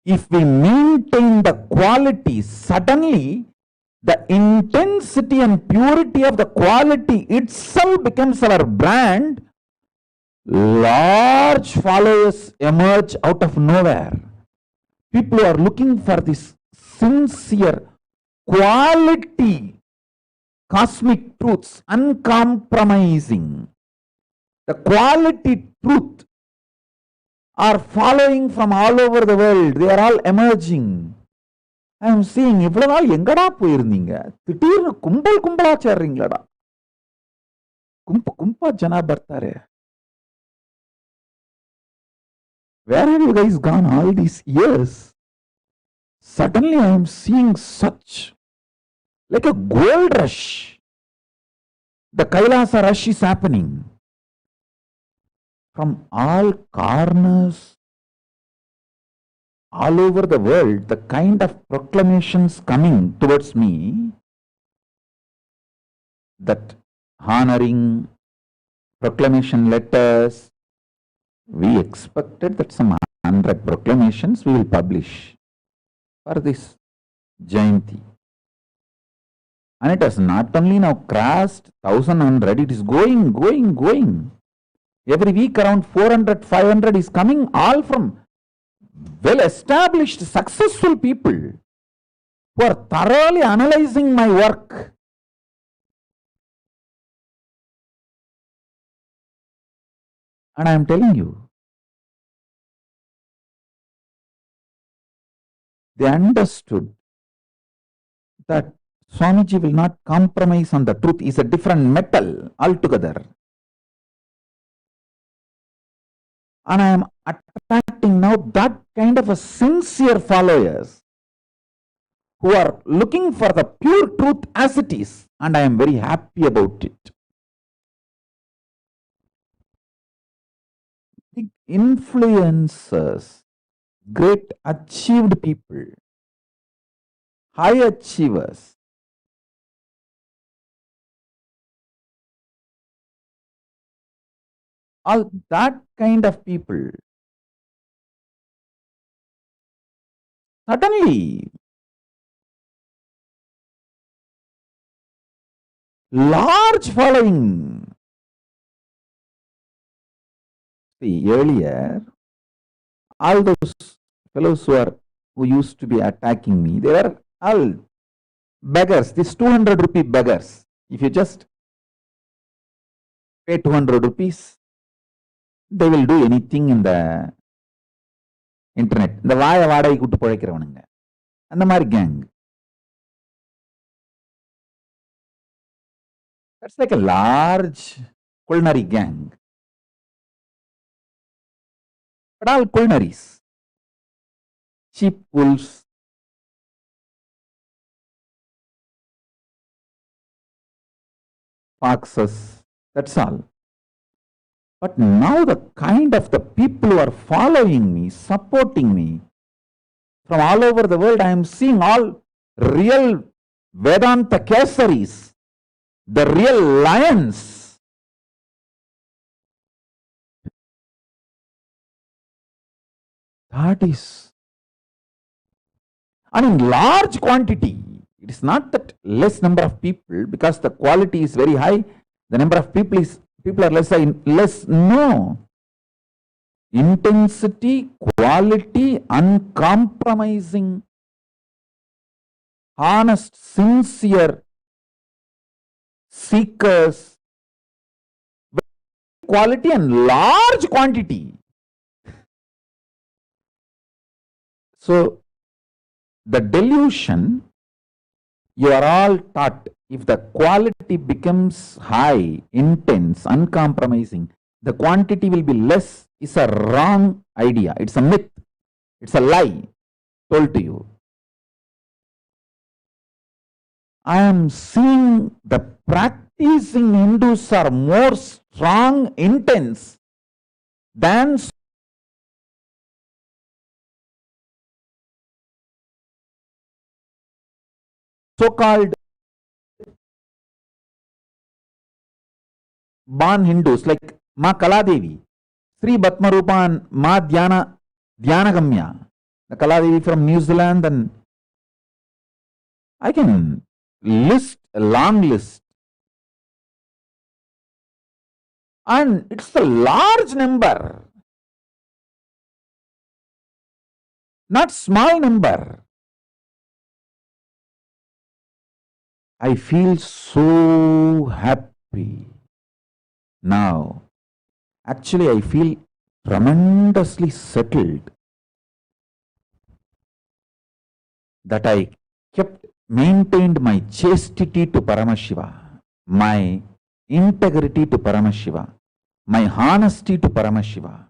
If we maintain the quality, suddenly the intensity and purity of the quality itself becomes our brand. Large followers emerge out of nowhere. People are looking for this sincere quality, cosmic truths, uncompromising. The quality truth are following from all over the world. They are all emerging. I am seeing, இவ்வளவு நாள் எங்கடா போயிருந்தீங்க? திடீர்னு கும்பலா சேர்றீங்களடா. கும்பா ஜனா ಬರ್ತಾರೆ. Where have you guys gone all these years? Suddenly I am seeing such, like a gold rush. The Kailasa rush is happening. From all corners, all over the world, the kind of proclamations coming towards me, that honoring proclamation letters, we expected that some 100 proclamations we will publish for this Jayanti. And it has not only now crossed 1,100, it is going. Every week around 400, 500 is coming, all from well-established, successful people who are thoroughly analyzing my work. And I am telling you, they understood that Swamiji will not compromise on the truth. Is a different metal altogether. And I am attracting now that kind of a sincere followers who are looking for the pure truth as it is. And I am very happy about it. Big influencers, great achieved people, high achievers, all that kind of people, suddenly large following. See, earlier, all those fellows who used to be attacking me, they were all beggars, these 200 rupee beggars. If you just pay 200 rupees, they will do anything in the internet. இந்த வாய வாடகை கூட்டு பிழைக்கிறவனுங்க அந்த மாதிரி gang. That's like a large culinary gang. But all culinaries. Cheap wolves. Foxes. That's all. But now the kind of the people who are following me, supporting me, from all over the world, I am seeing all real Vedanta Kesaris, the real lions. That is, and in large quantity. It is not that less number of people, because the quality is very high, the number of people are less. No. Intensity, quality, uncompromising, honest, sincere seekers, quality and large quantity. So, the delusion, you are all taught, if the quality becomes high, intense, uncompromising, the quantity will be less, is a wrong idea. It's a myth. It's a lie told to you. I am seeing the practicing Hindus are more strong, intense than so-called born Hindus like Ma Kaladevi, Sri Batmarupan, Ma Dhyanagamya, the Kaladevi from New Zealand, and I can list a long list. And it's a large number, not small number. I feel so happy now. Actually, I feel tremendously settled that I maintained my chastity to Paramashiva, my integrity to Paramashiva, my honesty to Paramashiva.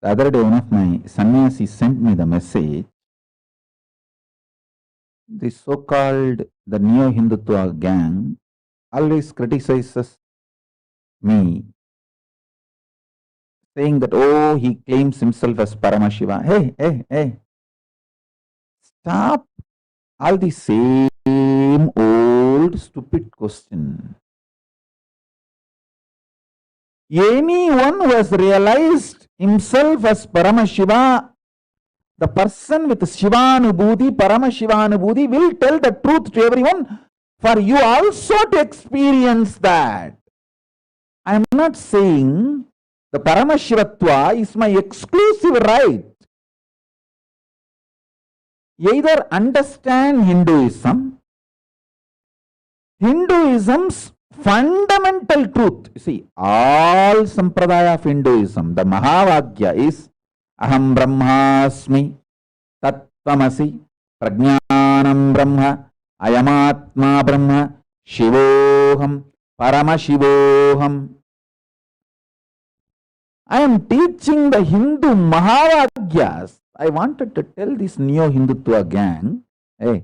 The other day, one of my sannyasis sent me the message. The so-called the Neo-Hindutva gang always criticizes me, saying that, oh, he claims himself as Paramashiva. Hey, stop all the same old stupid question. Anyone who has realized himself as Paramashiva, the person with Shivanubhuti, Paramashivanubhuti will tell the truth to everyone for you also to experience that. I am not saying the Paramashivatva is my exclusive right. Either understand Hinduism's fundamental truth. You see, all sampradaya of Hinduism, the Mahavagya is Aham Brahmasmi, Tattvamasi, Prajnanam Brahma, Ayamatma Brahma, Shivoham, Paramashivoham. I am teaching the Hindu Mahavagyas. I wanted to tell this Neo-Hindutva gang, hey,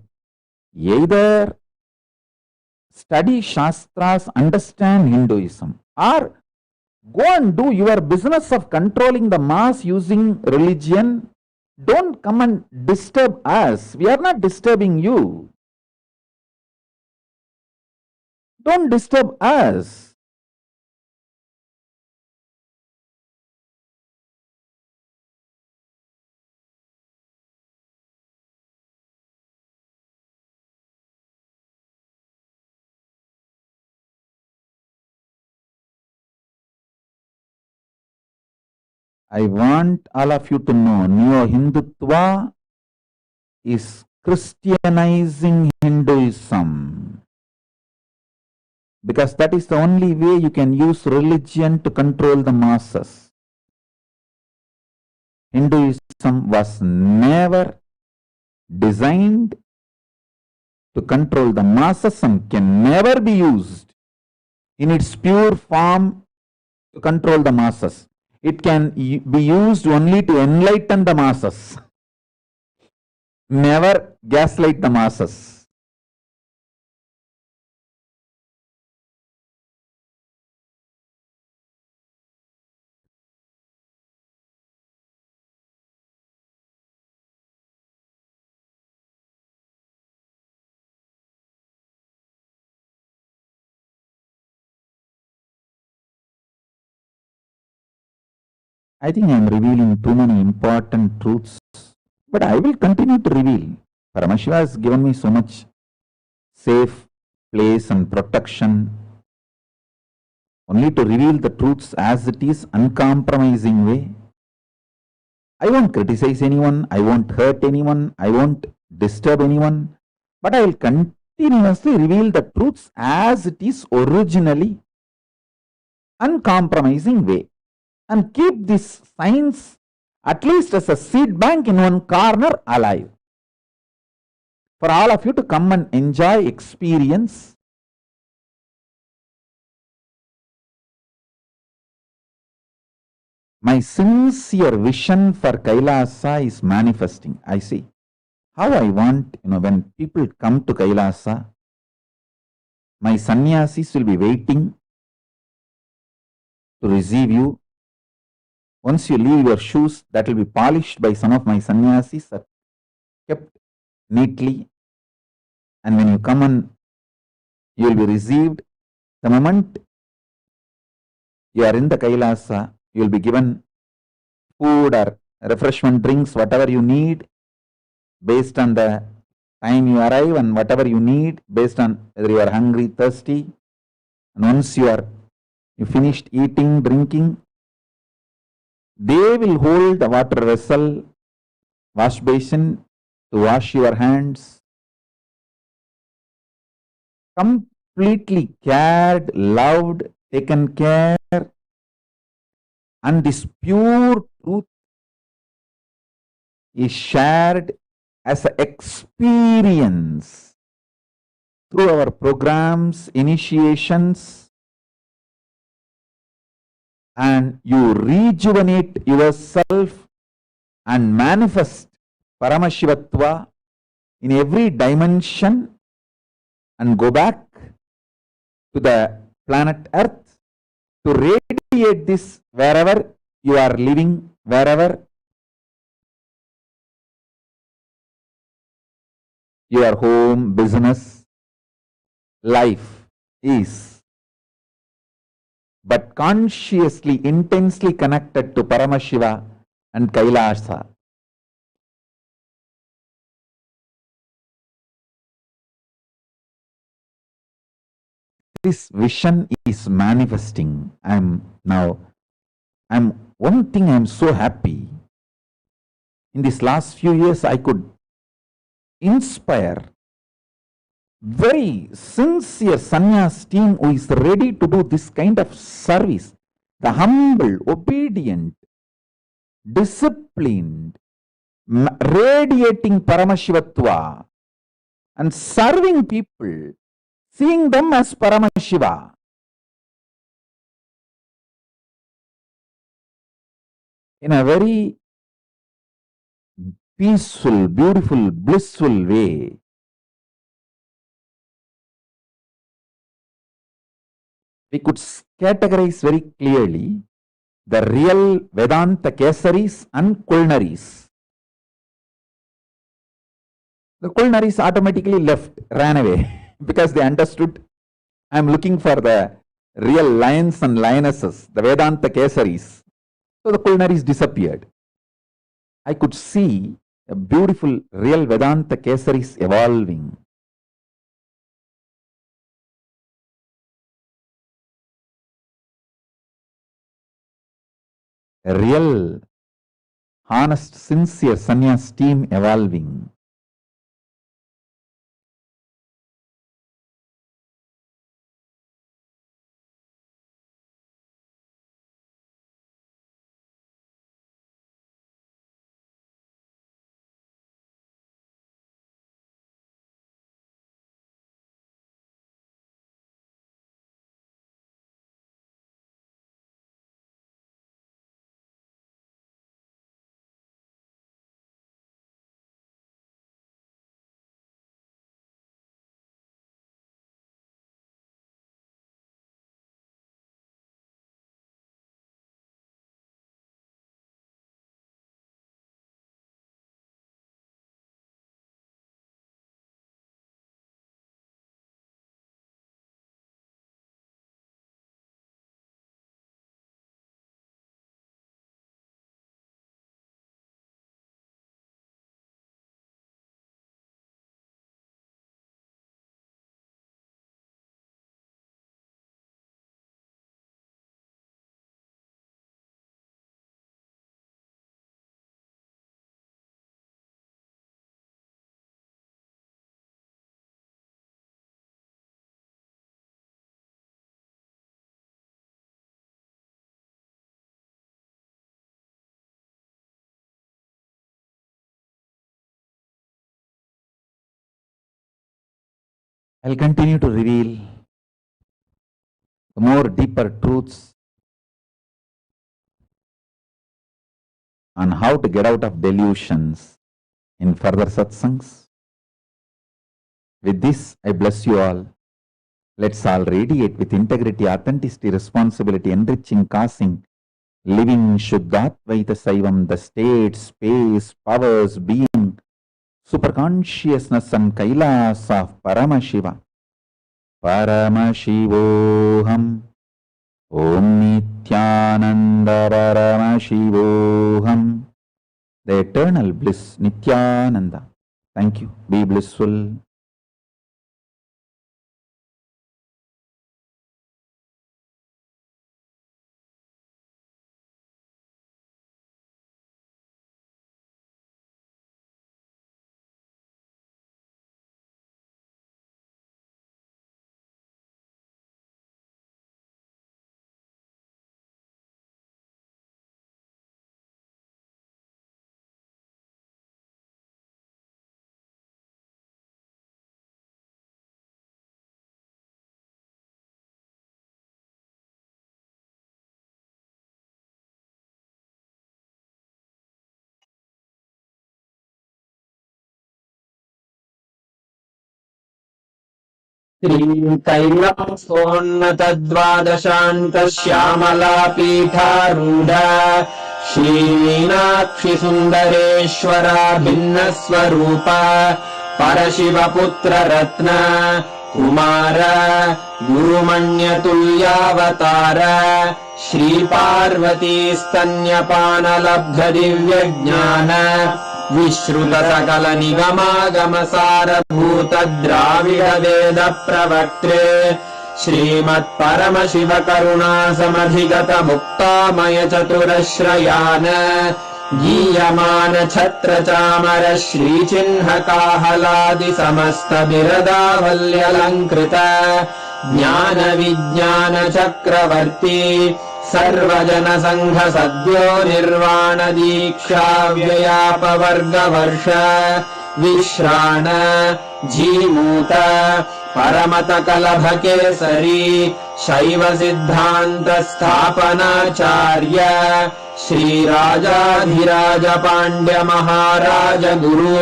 either study Shastras, understand Hinduism, or go and do your business of controlling the mass using religion. Don't come and disturb us. We are not disturbing you. Don't disturb us. I want all of you to know, Neo-Hindutva is Christianizing Hinduism. Because that is the only way you can use religion to control the masses. Hinduism was never designed to control the masses and can never be used in its pure form to control the masses. It can be used only to enlighten the masses, never gaslight the masses. I think I am revealing too many important truths, but I will continue to reveal. Paramashiva has given me so much safe place and protection only to reveal the truths as it is, uncompromising way. I won't criticize anyone, I won't hurt anyone, I won't disturb anyone, but I will continuously reveal the truths as it is originally, uncompromising way. And keep this science at least as a seed bank in one corner alive. For all of you to come and enjoy, experience. My sincere vision for Kailasa is manifesting. I see how I want, when people come to Kailasa, my sannyasis will be waiting to receive you. Once you leave your shoes, that will be polished by some of my sannyasis, kept neatly. And when you come and you will be received, the moment you are in the Kailasa, you will be given food or refreshment, drinks, whatever you need, based on the time you arrive and whatever you need, based on whether you are hungry, thirsty. And once you finished eating, drinking, they will hold the water vessel, wash basin to wash your hands. Completely cared, loved, taken care. And this pure truth is shared as an experience through our programs, initiations, and you rejuvenate yourself and manifest Paramashivatva in every dimension and go back to the planet Earth to radiate this wherever you are living, wherever your home, business, life is. But consciously, intensely connected to Paramashiva and Kailasa. This vision is manifesting. One thing I'm so happy. In these last few years, I could inspire very sincere sannyas team who is ready to do this kind of service. The humble, obedient, disciplined, radiating Paramashivatva and serving people seeing them as Paramashiva. In a very peaceful, beautiful, blissful way. We could categorize very clearly the real Vedanta Kesaris and Kulnaris. The Kulnaris automatically left, ran away because they understood I am looking for the real lions and lionesses, the Vedanta Kesaris. So the Kulnaris disappeared. I could see a beautiful real Vedanta Kesaris evolving. A real, honest, sincere sannyas team evolving. I'll continue to reveal the more deeper truths on how to get out of delusions in further satsangs. With this, I bless you all. Let's all radiate with integrity, authenticity, responsibility, enriching, causing, living Shuddhatvaita Saivam, the state, space, powers, being, superconsciousness and Kailasa of Paramashiva. Paramashivoham. Om Nityananda Paramashivoham. The eternal bliss, Nityananda. Thank you. Be blissful. कैलासोन्नतद्वादशान्तश्यामलापीठारूढा श्रीमीनाक्षि सुन्दरेश्वरा भिन्नस्वरूपा परशिवपुत्ररत्न Kumar गुरुमण्यतुल्यावतार श्रीपार्वतीस्तन्यपानलब्धदिव्यज्ञान विश्रुत सकल निगमागमसारभूत द्राविड वेद प्रवक्त्रे श्रीमत्परमशिव करुणा समधिगत मुक्तामय चतुरश्रयान गीयमान छत्र चामर श्रीचिह्न काहलादि समस्त बिरदावल्यलङ्कृत ज्ञान विज्ञान चक्रवर्ती सर्वजन संघ सद्यो निर्वाण दीक्षा व्ययापवर्ग वर्ष विश्राण जीमूत परमतकलभकेसरी शैव सिद्धान्त स्थापनाचार्य श्रीराजाधिराज पाण्ड्य महाराज गुरु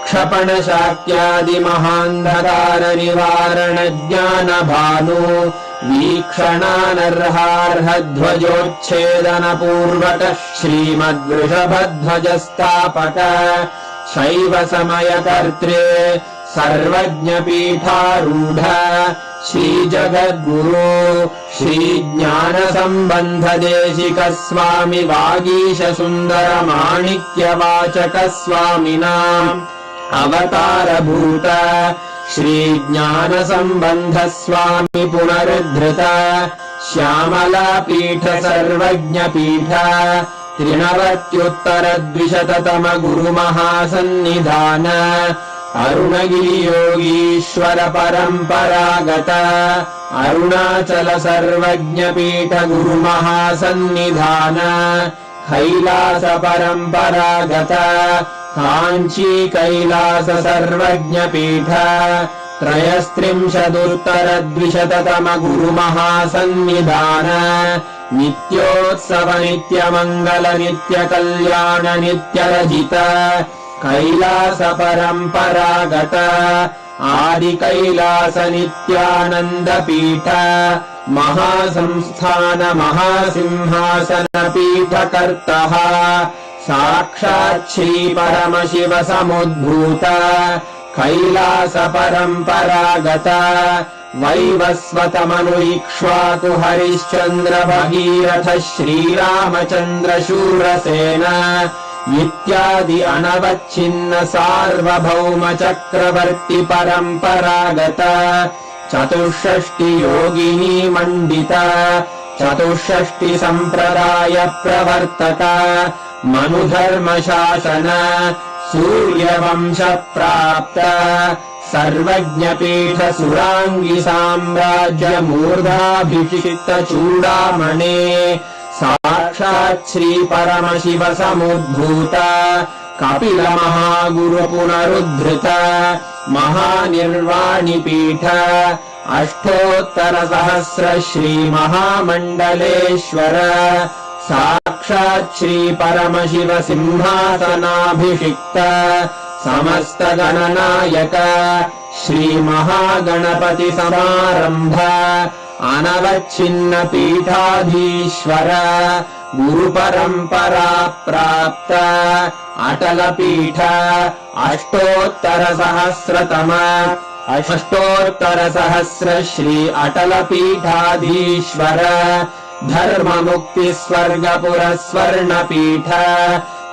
क्षपण शाक्यादि महान्धकार निवारण ज्ञान भानु वीक्षणानर्हार्ह ध्वजोच्छेदन पूर्वक श्रीमद्वृषभध्वज स्थापक शैव समय कर्त्रे सर्वज्ञ पीठारूढ श्री जगद्गुरु श्री ज्ञान संबंध देशिक स्वामी वागीश सुंदर माणिक्य वाचक स्वामिनाम् अवतार भूत श्री ज्ञान संबंध स्वामी पुनरुद्धृत श्यामला पीठ सर्वज्ञ पीठ त्रिनवत्युत्तर द्विशततम गुरु महासन्निधान अरुणगिरि योगीश्वर परंपरागत अरुणाचल सर्वज्ञ पीठ गुरु महासन्निधान कैलास परंपरागत कांची कैलास सर्वज्ञ पीठ त्रयस्त्रिंशदुत्तर द्विशततम गुरु महासन्निधान नित्योत्सव नित्य मंगल नित्य कल्याण नित्य रजित कैलास परंपरागत आदि कैलास नित्यानंद पीठ महासंस्थान महासिंहासन पीठ कर्तः साक्षात् श्री परमशिव समुद्भूत कैलास परंपरागत वैवस्वत मनु इक्ष्वाकु हरिश्चंद्र भगीरथ श्रीरामचंद्र शूरसेन इत्यादि अनवच्छिन्न सार्वभौम चक्रवर्ति परंपरागत चतुष्षष्टि योगिनी मंडित चतुष्षष्टि संप्रदाय प्रवर्तक मनुधर्म शासन सूर्यवंश प्राप्त सर्वज्ञ पीठ सुरांगी साम्राज्य मूर्धाभिषिक्त चूडामणे साक्षात् श्री परमशिव समुद्भूत कपिल महागुरु पुनरुद्धृत महानिर्वाणि पीठ अष्टोत्तर सहस्र श्री महामंडलेश्वर साक्षात् श्री परमशिव सिंहासनाभिषिक्त समस्त गणनायक श्री महागणपति समारंभ अनवच्छिन्न पीठाधीश्वर गुरु परंपरा प्राप्त अटल पीठ अष्टोत्तर सहस्र श्री अटल पीठाधीश्वर धर्म मुक्ति स्वर्गपुर स्वर्ण पीठ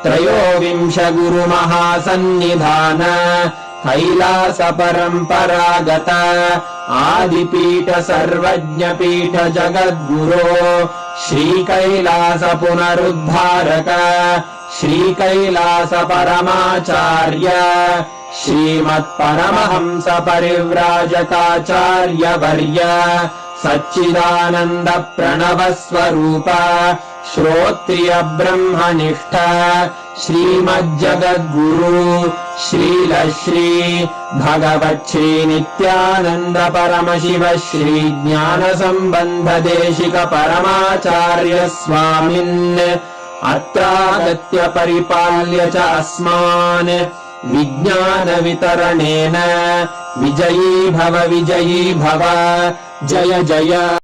त्रयोविंश गुरु महासन्निधान कैलास परंपरागत आदिपीठ सर्वज्ञ पीठ जगद्गुरो श्री कैलास पुनरुद्धारक श्री कैलास परमाचार्य श्रीमत्परमहंस परिव्राजकाचार्य वर्य सच्चिदानंद प्रणव स्वरूप श्रोत्रिय ब्रह्मनिष्ठ श्रीमज्जगद्गुरु श्रील श्री भगवत् श्री नित्यानंद परमशिव श्री ज्ञान संबंध देशिक परमाचार्य स्वामिन् अत्रागत्य परिपाल्य च अस्मान् विज्ञान वितरणेन विजयी भव जय जय